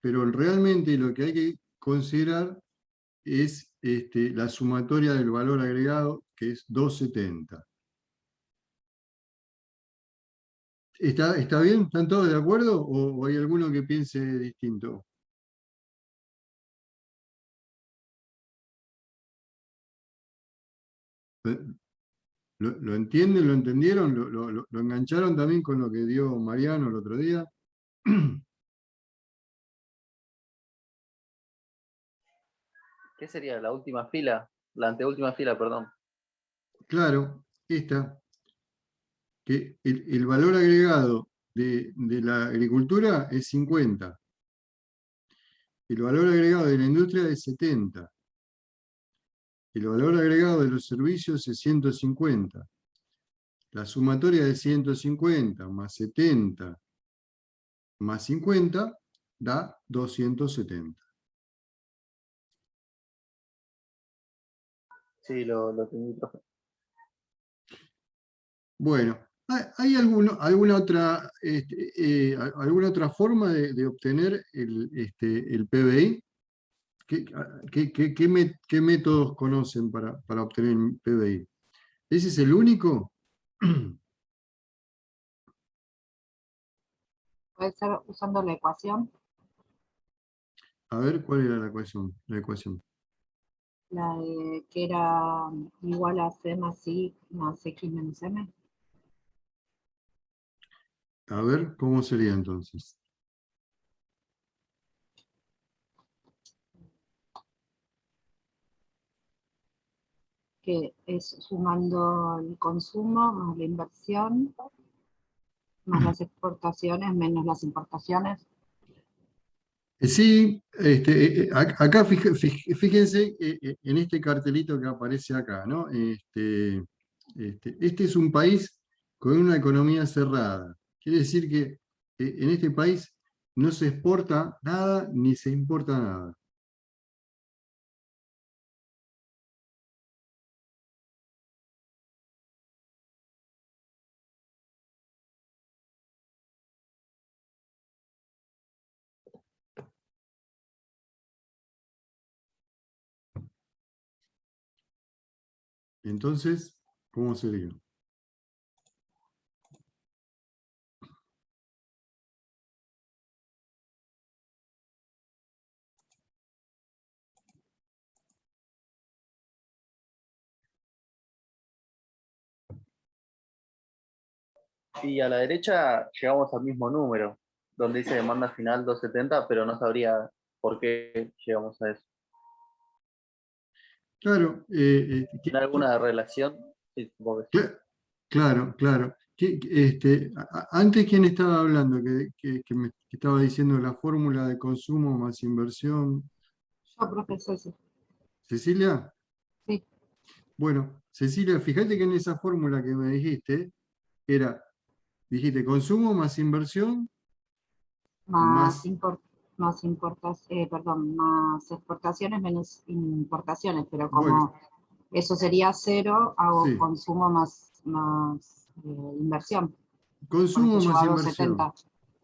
pero realmente lo que hay que considerar es la sumatoria del valor agregado, que es 270. ¿Está bien? ¿Están todos de acuerdo? ¿O hay alguno que piense distinto? ¿Lo entienden? ¿Lo entendieron? ¿Lo engancharon también con lo que dio Mariano el otro día?
¿Qué sería la última fila? La anteúltima fila, perdón.
Claro, esta. Que el valor agregado de la agricultura es 50. El valor agregado de la industria es 70. El valor agregado de los servicios es 150. La sumatoria de 150 más 70 más 50 da 270.
Sí, lo entendí, profe.
Bueno, ¿hay alguna otra forma de obtener el PBI? ¿Qué métodos conocen para obtener el PBI? ¿Ese es el único?
Puede ser usando la ecuación.
A ver, ¿cuál era la ecuación?
La de que era igual a C más I más X menos M.
A ver, ¿cómo sería entonces?
Que es sumando el consumo más la inversión, más las exportaciones, menos las importaciones.
Sí, acá fíjense en este cartelito que aparece acá, ¿no? Este es un país con una economía cerrada. Quiere decir que en este país no se exporta nada ni se importa nada. Entonces, ¿cómo sería?
Y a la derecha llegamos al mismo número, donde dice demanda final 270, pero no sabría por qué llegamos a eso.
Claro,
¿Tiene alguna relación? Sí, supongo que sí.
claro, claro. Antes, ¿quién estaba hablando? Que estaba diciendo la fórmula de consumo más inversión.
Yo, profesor, sí.
¿Cecilia?
Sí,
Bueno, Cecilia, fíjate que en esa fórmula que me dijiste, dijiste consumo más inversión
más,
más,
más exportaciones menos importaciones, pero
bueno,
como eso sería cero, hago
sí,
consumo más inversión, por eso
consumo
yo
más
hago
inversión,
70.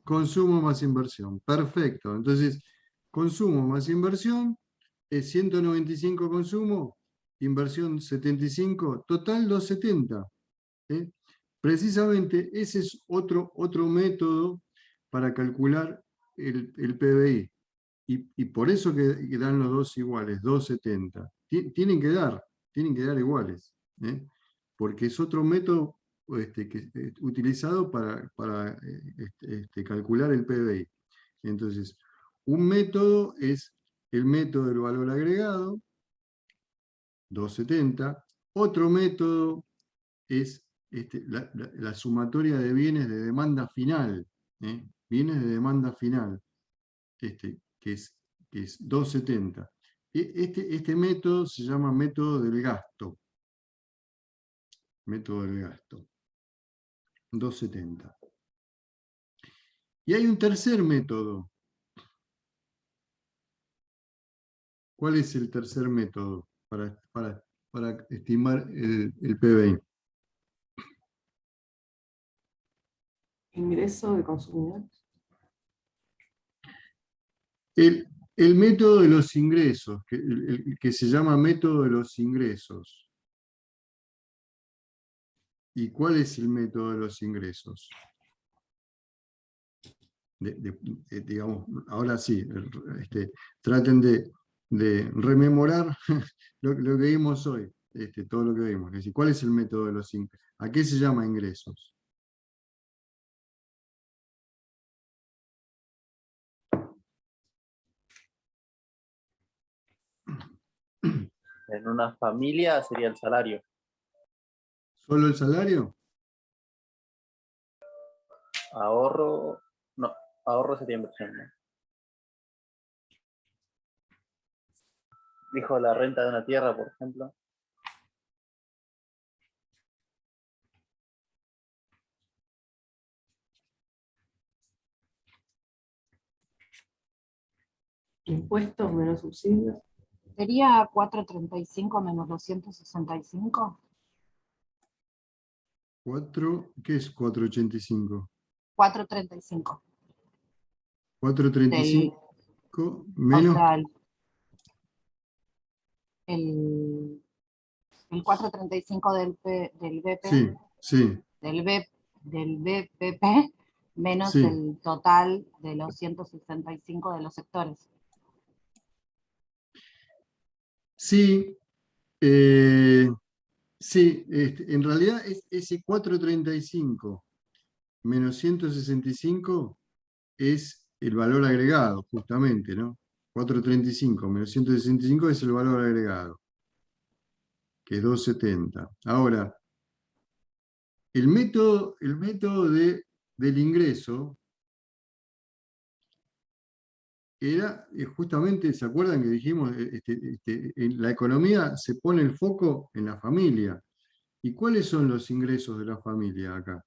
consumo más inversión, perfecto. Entonces, consumo más inversión es 195 consumo, inversión 75, total 270. ¿Eh? Precisamente ese es otro método para calcular el PBI. Y por eso que dan los dos iguales, 270. Tienen que dar iguales, ¿eh? Porque es otro método utilizado para calcular el PBI. Entonces, un método es el método del valor agregado, 270. Otro método es la sumatoria de bienes de demanda final, ¿eh? Bienes de demanda final, que es 270. Este método se llama método del gasto. Método del gasto. 270. Y hay un tercer método. ¿Cuál es el tercer método para estimar el PBI?
Ingreso de consumidores.
El método de los ingresos, que se llama método de los ingresos. ¿Y cuál es el método de los ingresos? Digamos, ahora sí, traten de rememorar lo que vimos hoy, todo lo que vimos. Es decir, ¿cuál es el método de los ingresos? ¿A qué se llama ingresos?
En una familia sería el salario.
¿Solo el salario?
Ahorro, no, ahorro sería inversión, ¿no? Dijo la renta de una tierra, por ejemplo.
Impuestos menos subsidios.
¿Sería 435 menos 265?
¿Qué es 485?
435.
435
O
menos.
sea, el 435 del BP,
Sí, sí,
del BPP, menos
sí.
el total de los 165 de los sectores.
Sí, sí, en realidad es ese 435 menos 165 es el valor agregado, justamente, ¿no? 435 menos 165 es el valor agregado, que es 270. Ahora, el método del ingreso era justamente, ¿se acuerdan que dijimos, en la economía se pone el foco en la familia? ¿Y cuáles son los ingresos de la familia acá?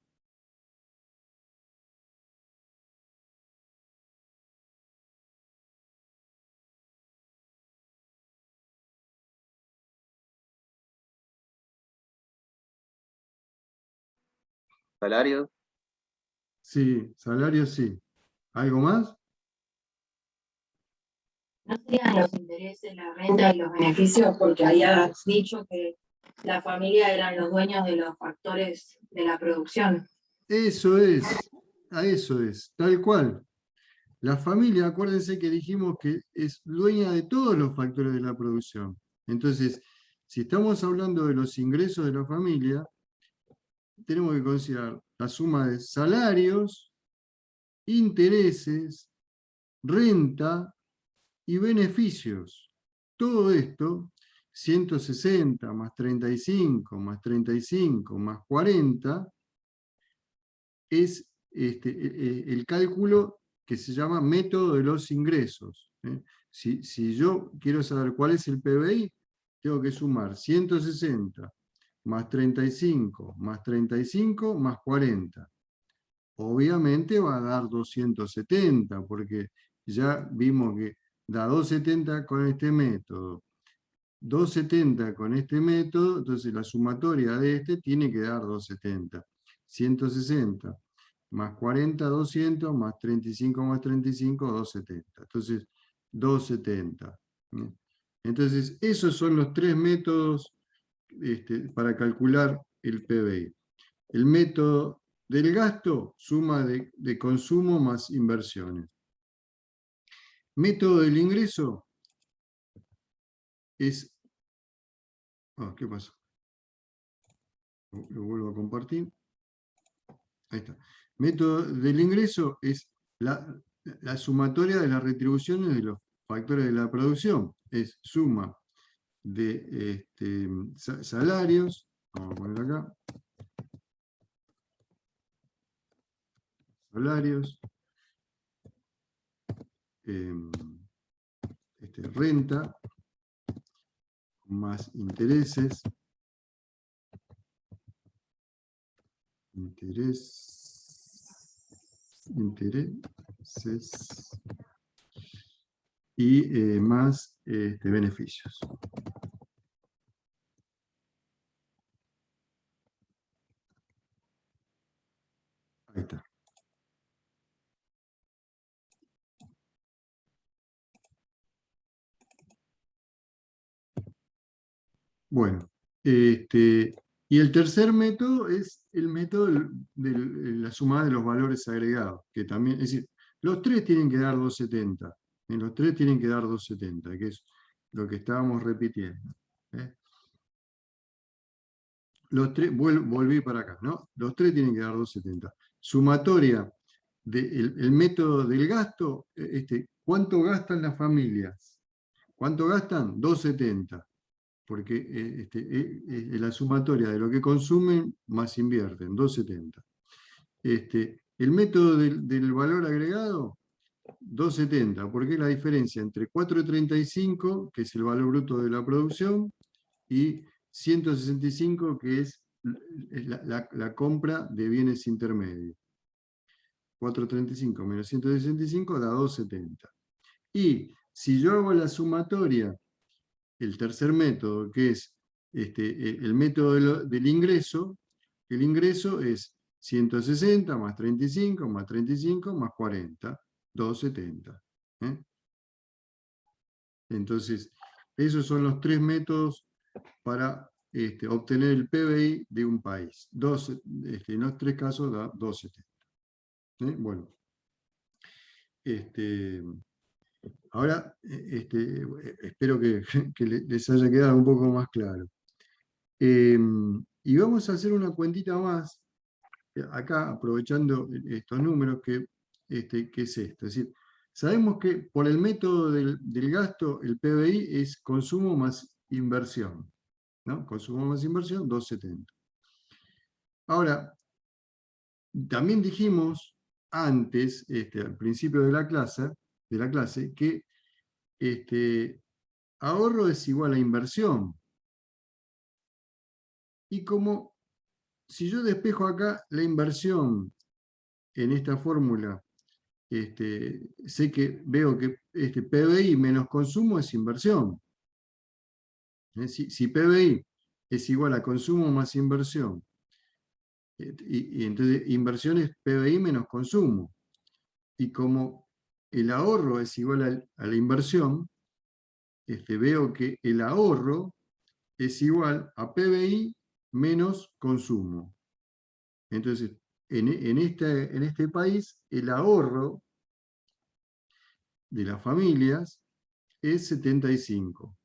Salario,
Sí, salarios sí. ¿Algo más?
¿No serían los intereses, la renta y los beneficios? Porque habías dicho que la familia eran los dueños de los factores de la producción.
Eso es, a eso es, tal cual. La familia, acuérdense que dijimos que es dueña de todos los factores de la producción. Entonces, si estamos hablando de los ingresos de la familia, tenemos que considerar la suma de salarios, intereses, renta y beneficios. Todo esto, 160 más 35 más 35 más 40, es el cálculo que se llama método de los ingresos. Si yo quiero saber cuál es el PBI, tengo que sumar 160 más 35 más 35 más 40. Obviamente va a dar 270, porque ya vimos que da 270 con este método, 270 con este método, entonces la sumatoria de este tiene que dar 270. 160 más 40, 200, más 35 más 35, 270. Entonces, 270. Entonces, esos son los tres métodos para calcular el PBI. El método del gasto, suma de consumo más inversiones. Método del ingreso es... ¿qué pasó? Lo vuelvo a compartir. Ahí está. Método del ingreso es la sumatoria de las retribuciones de los factores de la producción. Es suma de salarios, vamos a poner acá, salarios, renta, más intereses, intereses y más beneficios. Ahí está. Bueno, y el tercer método es el método de la suma de los valores agregados, que también, es decir, los tres tienen que dar 270, los tres tienen que dar 270, que es lo que estábamos repitiendo. Los tres, volví para acá, ¿no? Los tres tienen que dar 270. Sumatoria del método del gasto, ¿cuánto gastan las familias? ¿Cuánto gastan? 270. Porque es la sumatoria de lo que consumen más invierten, 270. El método del valor agregado, 270, porque es la diferencia entre 435, que es el valor bruto de la producción, y 165, que es la compra de bienes intermedios. 435 menos 165 da 270. Y si yo hago la sumatoria, el tercer método, que es el método del ingreso, el ingreso es 160 más 35 más 35 más 40, 270. Entonces, esos son los tres métodos para obtener el PBI de un país. En los tres casos da 270. Bueno. Ahora, espero que les haya quedado un poco más claro. Y vamos a hacer una cuentita más, acá aprovechando estos números, que es esto. Es decir, sabemos que por el método del gasto, el PBI es consumo más inversión, ¿no? Consumo más inversión, 270. Ahora, también dijimos antes, al principio de la clase, que ahorro es igual a inversión. Y como si yo despejo acá la inversión en esta fórmula, veo que PBI menos consumo es inversión. Si PBI es igual a consumo más inversión, y entonces inversión es PBI menos consumo. Y como el ahorro es igual a la inversión, veo que el ahorro es igual a PBI menos consumo. Entonces, en este país, el ahorro de las familias es 75.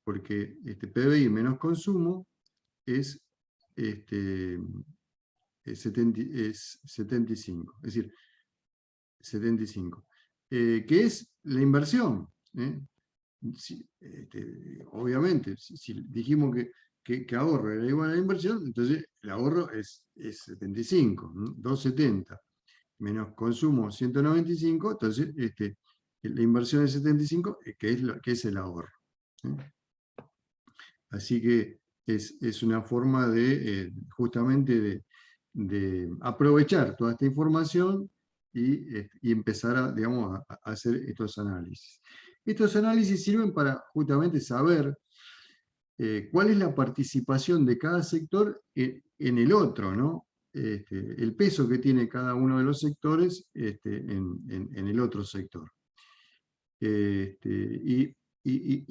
Porque PBI menos consumo es 75. Es decir, 75. Que es la inversión. Obviamente, si dijimos que ahorro era igual a la inversión, entonces el ahorro es 75, ¿no? 270, menos consumo 195, entonces la inversión es 75, que es el ahorro. Así que es una forma justamente de aprovechar toda esta información y empezar a hacer estos análisis. Estos análisis sirven para justamente saber cuál es la participación de cada sector en el otro, ¿no? El peso que tiene cada uno de los sectores en el otro sector. Y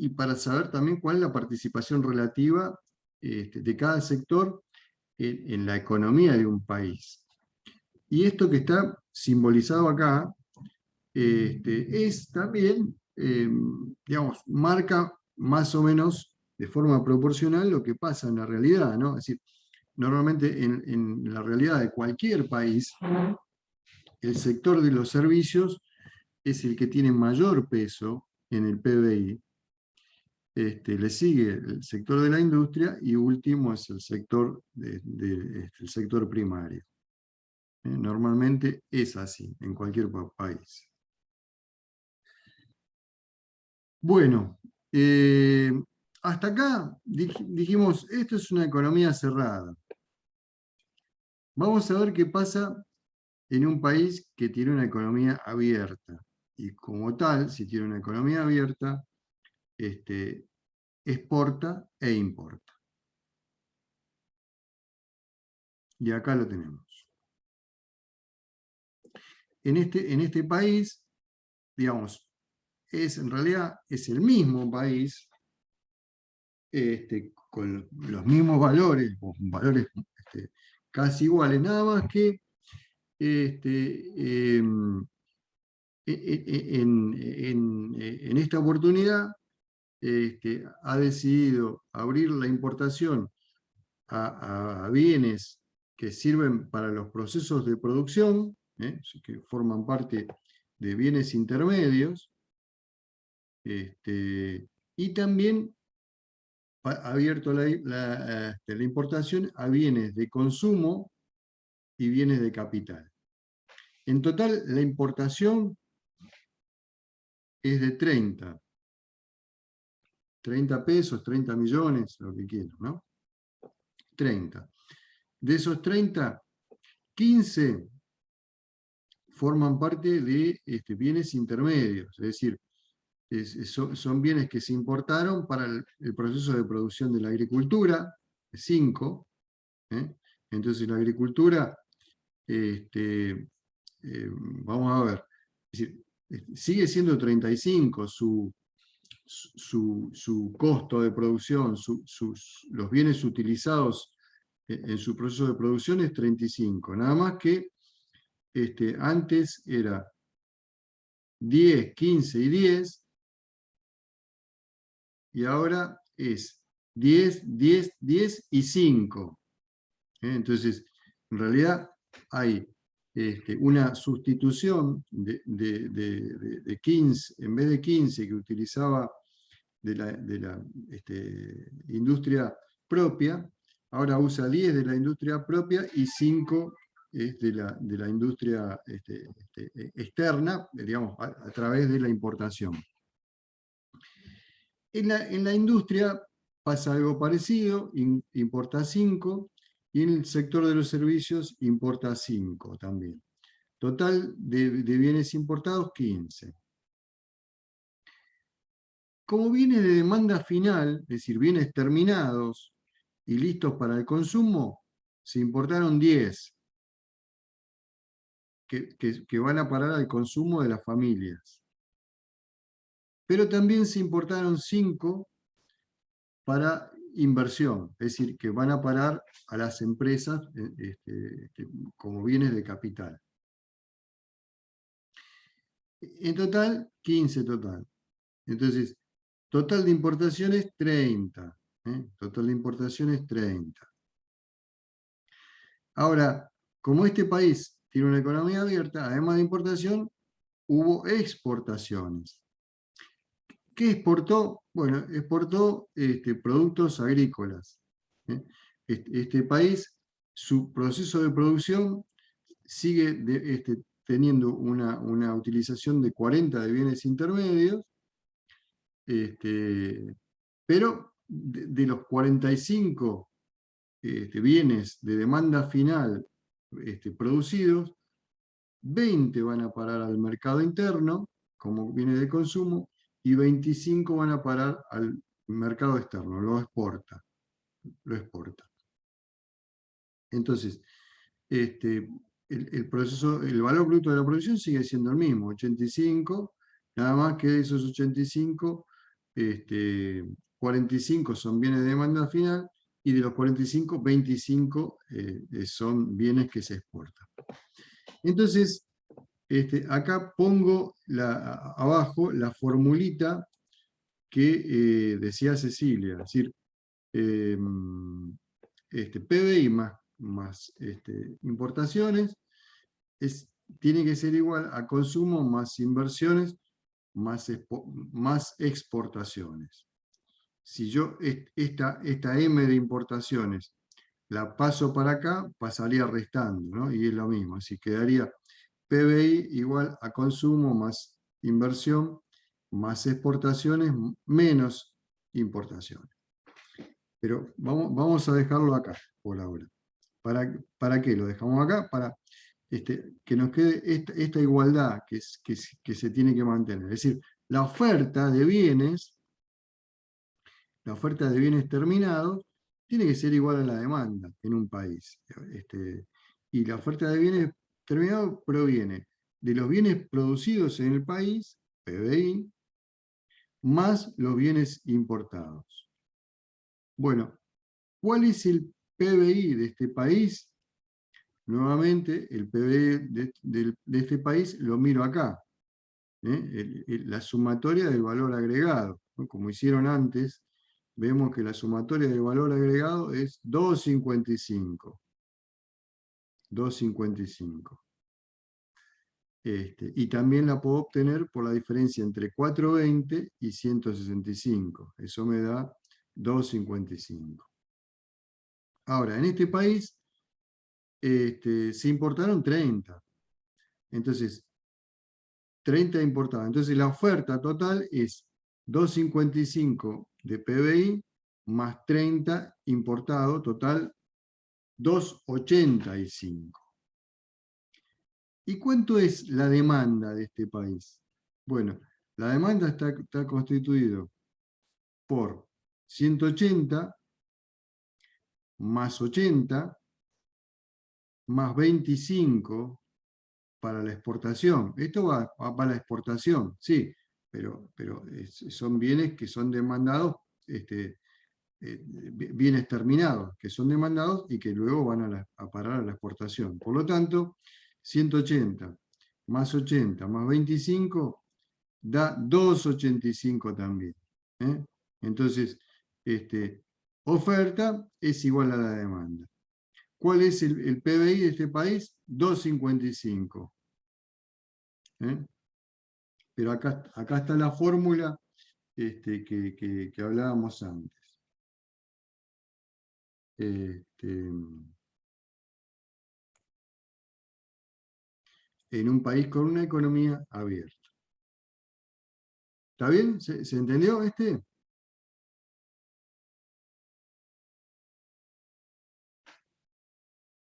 para saber también cuál es la participación relativa de cada sector en la economía de un país. Y esto que está simbolizado acá es también, marca más o menos de forma proporcional lo que pasa en la realidad, ¿no? Es decir, normalmente en la realidad de cualquier país, el sector de los servicios es el que tiene mayor peso en el PBI. Le sigue el sector de la industria y último es el sector, el sector primario. Normalmente es así en cualquier país. Bueno, hasta acá dijimos, esto es una economía cerrada. Vamos a ver qué pasa en un país que tiene una economía abierta. Y como tal, si tiene una economía abierta, exporta e importa. Y acá lo tenemos. En este país, digamos, en realidad es el mismo país, con los mismos valores, o valores casi iguales, nada más que en esta oportunidad ha decidido abrir la importación a bienes que sirven para los procesos de producción, que forman parte de bienes intermedios, y también ha abierto la importación a bienes de consumo y bienes de capital. En total, la importación es de 30 pesos, 30 millones, lo que quieran, ¿no? 30. De esos 30, 15 forman parte de bienes intermedios, es decir, son bienes que se importaron para el proceso de producción de la agricultura, 5. Entonces la agricultura, vamos a ver, es decir, sigue siendo 35 su costo de producción, los bienes utilizados en su proceso de producción es 35, nada más que antes era 10, 15 y 10, y ahora es 10, 10, 10 y 5. Entonces, en realidad hay una sustitución de 15, en vez de 15 que utilizaba de la industria propia, ahora usa 10 de la industria propia y 5 de la industria externa, digamos, a través de la importación. En la industria pasa algo parecido, importa 5, y en el sector de los servicios importa 5 también. Total de bienes importados, 15. Como bienes de demanda final, es decir, bienes terminados y listos para el consumo, se importaron 10, que van a parar al consumo de las familias. Pero también se importaron 5 para inversión, es decir, que van a parar a las empresas como bienes de capital. En total, 15 total. Entonces, total de importaciones, 30. Total de importaciones, 30. Ahora, como este país tiene una economía abierta, además de importación, hubo exportaciones. ¿Qué exportó? Bueno, exportó productos agrícolas. Este país, su proceso de producción sigue teniendo una utilización de 40 de bienes intermedios, pero de los 45 bienes de demanda final producidos, 20 van a parar al mercado interno como bienes de consumo, y 25 van a parar al mercado externo, lo exporta. Entonces, el valor bruto de la producción sigue siendo el mismo, 85, nada más que de esos 85, 45 son bienes de demanda final, y de los 45, 25 son bienes que se exportan. Entonces, acá pongo abajo la formulita que decía Cecilia, es decir, PBI más importaciones tiene que ser igual a consumo más inversiones más exportaciones. Si yo esta M de importaciones la paso para acá, pasaría restando, ¿no? Y es lo mismo, así quedaría PBI igual a consumo más inversión más exportaciones menos importaciones. Pero vamos a dejarlo acá por ahora. ¿Para qué lo dejamos acá? Para que nos quede esta igualdad que se tiene que mantener. Es decir, la oferta de bienes terminados tiene que ser igual a la demanda en un país. Y la oferta de bienes terminados proviene de los bienes producidos en el país, PBI, más los bienes importados. Bueno, ¿cuál es el PBI de este país? Nuevamente, el PBI de este país lo miro acá. La sumatoria del valor agregado, ¿no? Como hicieron antes, vemos que la sumatoria del valor agregado es 2,55. 2,55. Y también la puedo obtener por la diferencia entre 420 y 165. Eso me da 2,55. Ahora, en este país se importaron 30. Entonces, 30 importados. Entonces, la oferta total es 2,55 de PBI más 30 importado, total 2,85. ¿Y cuánto es la demanda de este país? Bueno, la demanda está constituida por 180 más 80 más 25 para la exportación. Esto va para la exportación, sí, pero son bienes que son demandados, bienes terminados, que son demandados y que luego van a parar a la exportación. Por lo tanto, 180 más 80 más 25 da 2,85 también. Entonces, oferta es igual a la demanda. ¿Cuál es el PBI de este país? 2,55. Pero acá está la fórmula que hablábamos antes. En un país con una economía abierta. ¿Está bien? ¿Se entendió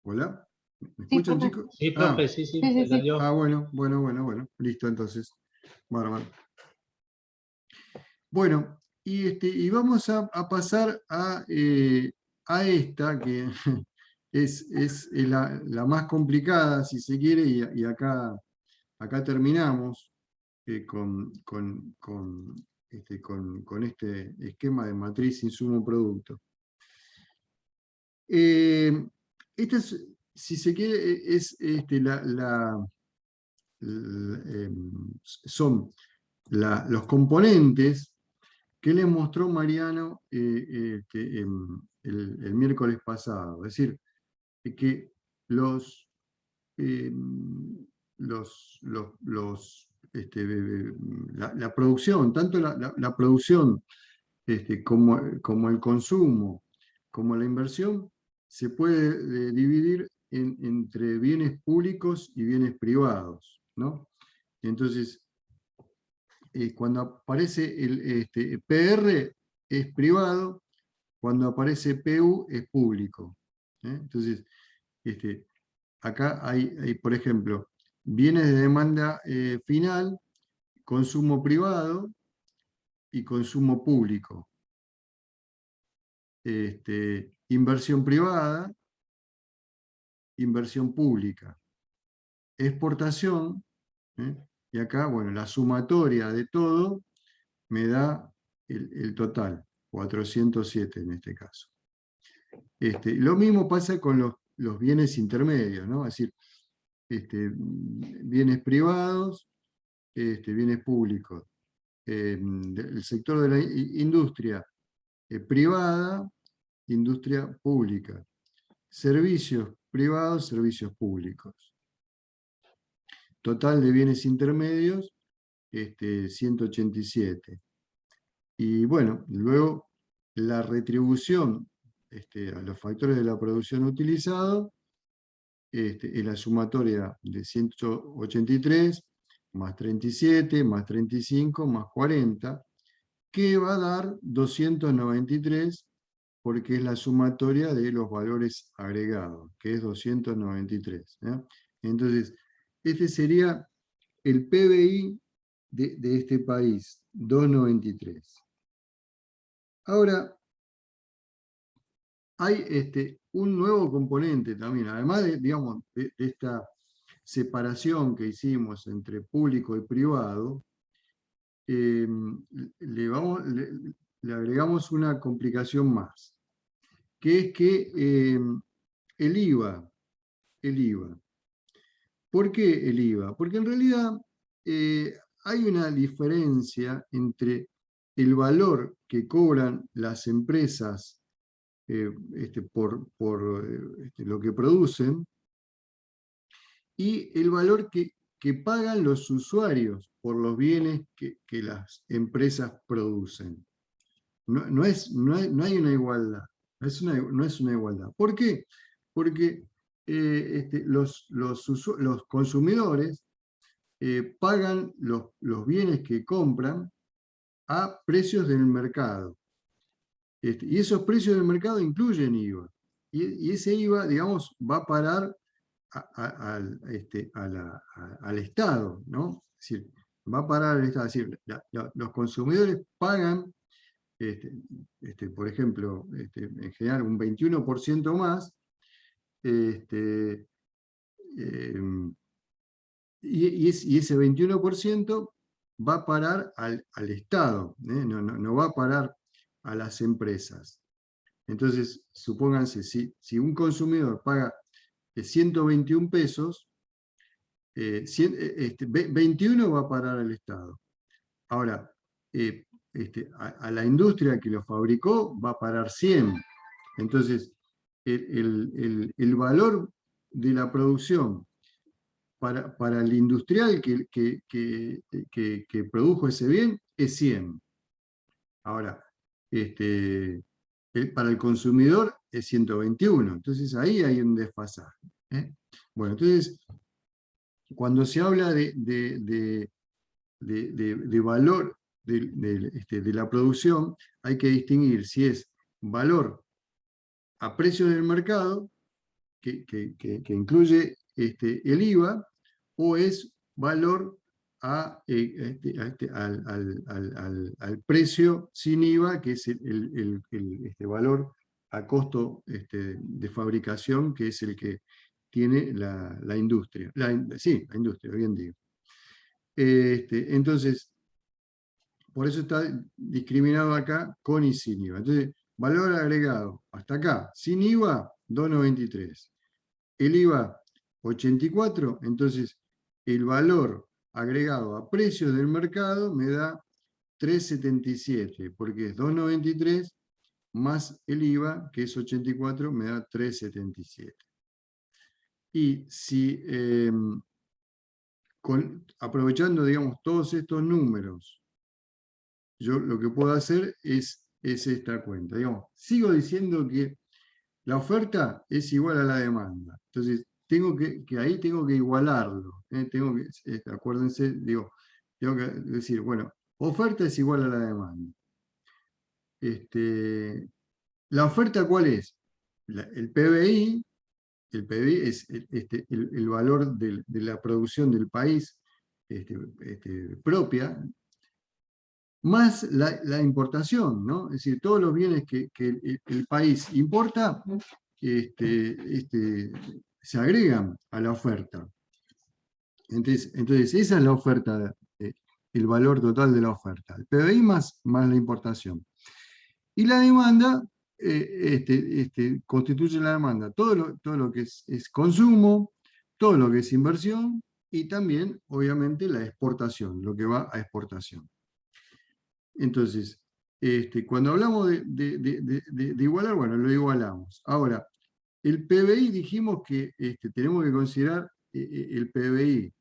¿Hola? ¿Me escuchan,
profe.
chicos?
Sí, profe, sí,
Sí,
se
sí.
entendió.
Bueno. Listo, entonces. Bárbaro. Bueno, y vamos a pasar a esta, que es la más complicada, si se quiere, y acá terminamos con este esquema de matriz insumo-producto. Esta es, si se quiere, son los componentes que les mostró Mariano el miércoles pasado. Es decir, que la producción, tanto la producción como el consumo, como la inversión, se puede dividir entre bienes públicos y bienes privados, ¿no? Entonces, cuando aparece el PR es privado, cuando aparece PU es público. Entonces, acá hay, por ejemplo, bienes de demanda final, consumo privado y consumo público. Inversión privada, inversión pública. Exportación, y acá, bueno, la sumatoria de todo me da el total, 407 en este caso. Lo mismo pasa con los bienes intermedios, ¿no? Es decir, bienes privados, bienes públicos. El sector de la industria privada, industria pública. Servicios privados, servicios públicos. Total de bienes intermedios, 187. Y bueno, luego la retribución a los factores de la producción utilizados, es la sumatoria de 183, más 37, más 35, más 40, que va a dar 293, porque es la sumatoria de los valores agregados, que es 293. Entonces, este sería el PBI de este país, 293. Ahora, hay un nuevo componente también, además digamos, de esta separación que hicimos entre público y privado, le agregamos una complicación más, que es que el IVA. ¿Por qué el IVA? Porque en realidad hay una diferencia entre el valor que cobran las empresas por lo que producen y el valor que pagan los usuarios por los bienes que las empresas producen. No hay una igualdad. No es una igualdad. ¿Por qué? Porque los consumidores pagan los bienes que compran a precios del mercado. Y esos precios del mercado incluyen IVA. Y ese IVA, digamos, va a parar al Estado, ¿no? Es decir, va a parar al Estado. Es decir, los consumidores pagan, por ejemplo, en general un 21% más, y ese 21% va a parar al Estado, no va a parar a las empresas. Entonces, supónganse, si un consumidor paga 121 pesos, 21 va a parar al Estado. Ahora, a la industria que lo fabricó va a parar 100. Entonces, el valor de la producción para el industrial que produjo ese bien es 100. Ahora, para el consumidor es 121. Entonces ahí hay un desfasaje. Bueno, entonces, cuando se habla de valor de la producción, hay que distinguir si es valor a precio del mercado, que incluye el IVA, o es valor al precio sin IVA, que es el valor a costo de fabricación, que es el que tiene la industria. Sí, la industria, bien digo. Entonces, por eso está discriminado acá con y sin IVA. Entonces, valor agregado, hasta acá, sin IVA, 2,93. El IVA, 84, entonces el valor agregado a precios del mercado me da 3,77, porque es 2,93 más el IVA, que es 84, me da 3,77. Y si, aprovechando, digamos, todos estos números, yo lo que puedo hacer es esta cuenta. Digamos, sigo diciendo que la oferta es igual a la demanda. Entonces, ahí tengo que igualarlo. Acuérdense, digo, tengo que decir, bueno, oferta es igual a la demanda. ¿La oferta cuál es? El PBI. El PBI es el valor de la producción del país propia, más la importación, ¿no? Es decir, todos los bienes que el país importa se agregan a la oferta. Entonces esa es la oferta, el valor total de la oferta. El PBI más la importación. Y la demanda constituye la demanda todo lo que es consumo, todo lo que es inversión y también, obviamente, la exportación, lo que va a exportación. Entonces, cuando hablamos de igualar, bueno, lo igualamos. Ahora, el PBI dijimos que tenemos que considerar el PBI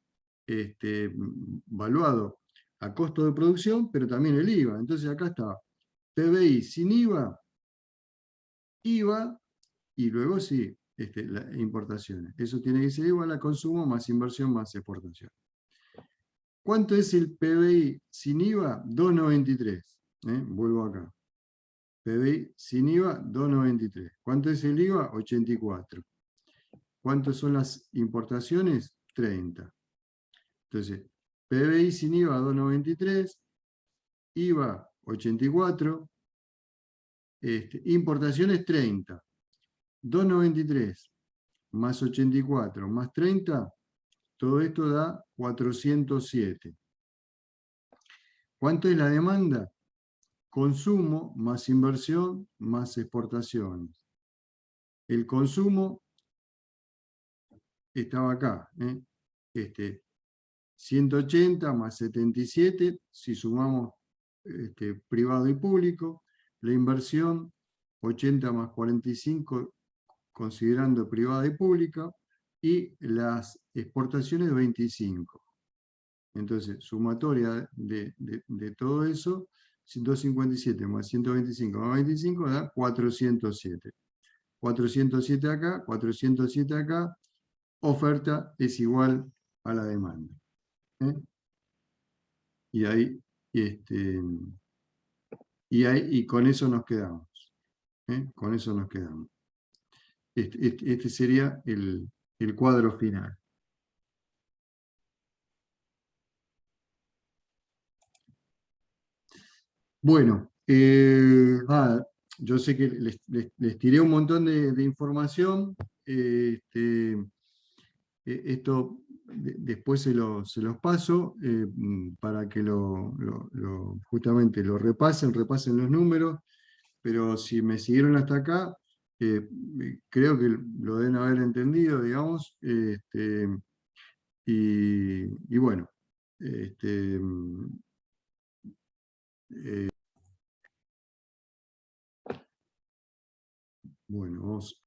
valuado a costo de producción, pero también el IVA. Entonces acá está PBI sin IVA, IVA, y luego sí, las importaciones. Eso tiene que ser igual a consumo más inversión más exportación. ¿Cuánto es el PBI sin IVA? 2,93. Vuelvo acá. PBI sin IVA, 2,93. ¿Cuánto es el IVA? 84. ¿Cuántas son las importaciones? 30. Entonces, PBI sin IVA, 2,93. IVA, 84. Importaciones, 30. 2,93 más 84 más 30, todo esto da 407. ¿Cuánto es la demanda? Consumo más inversión más exportaciones. El consumo estaba acá. 180 más 77, si sumamos privado y público. La inversión, 80 más 45, considerando privada y pública. Y las exportaciones, 25. Entonces, sumatoria de todo eso, 157 más 125 más 25 da 407. 407 acá, 407 acá, oferta es igual a la demanda. Y ahí, y con eso nos quedamos. Con eso nos quedamos. Este sería el cuadro final. Bueno, nada, yo sé que les tiré un montón de información. Esto después se los paso para que justamente lo repasen los números, pero si me siguieron hasta acá, creo que lo deben haber entendido, digamos, y bueno, Bueno, vamos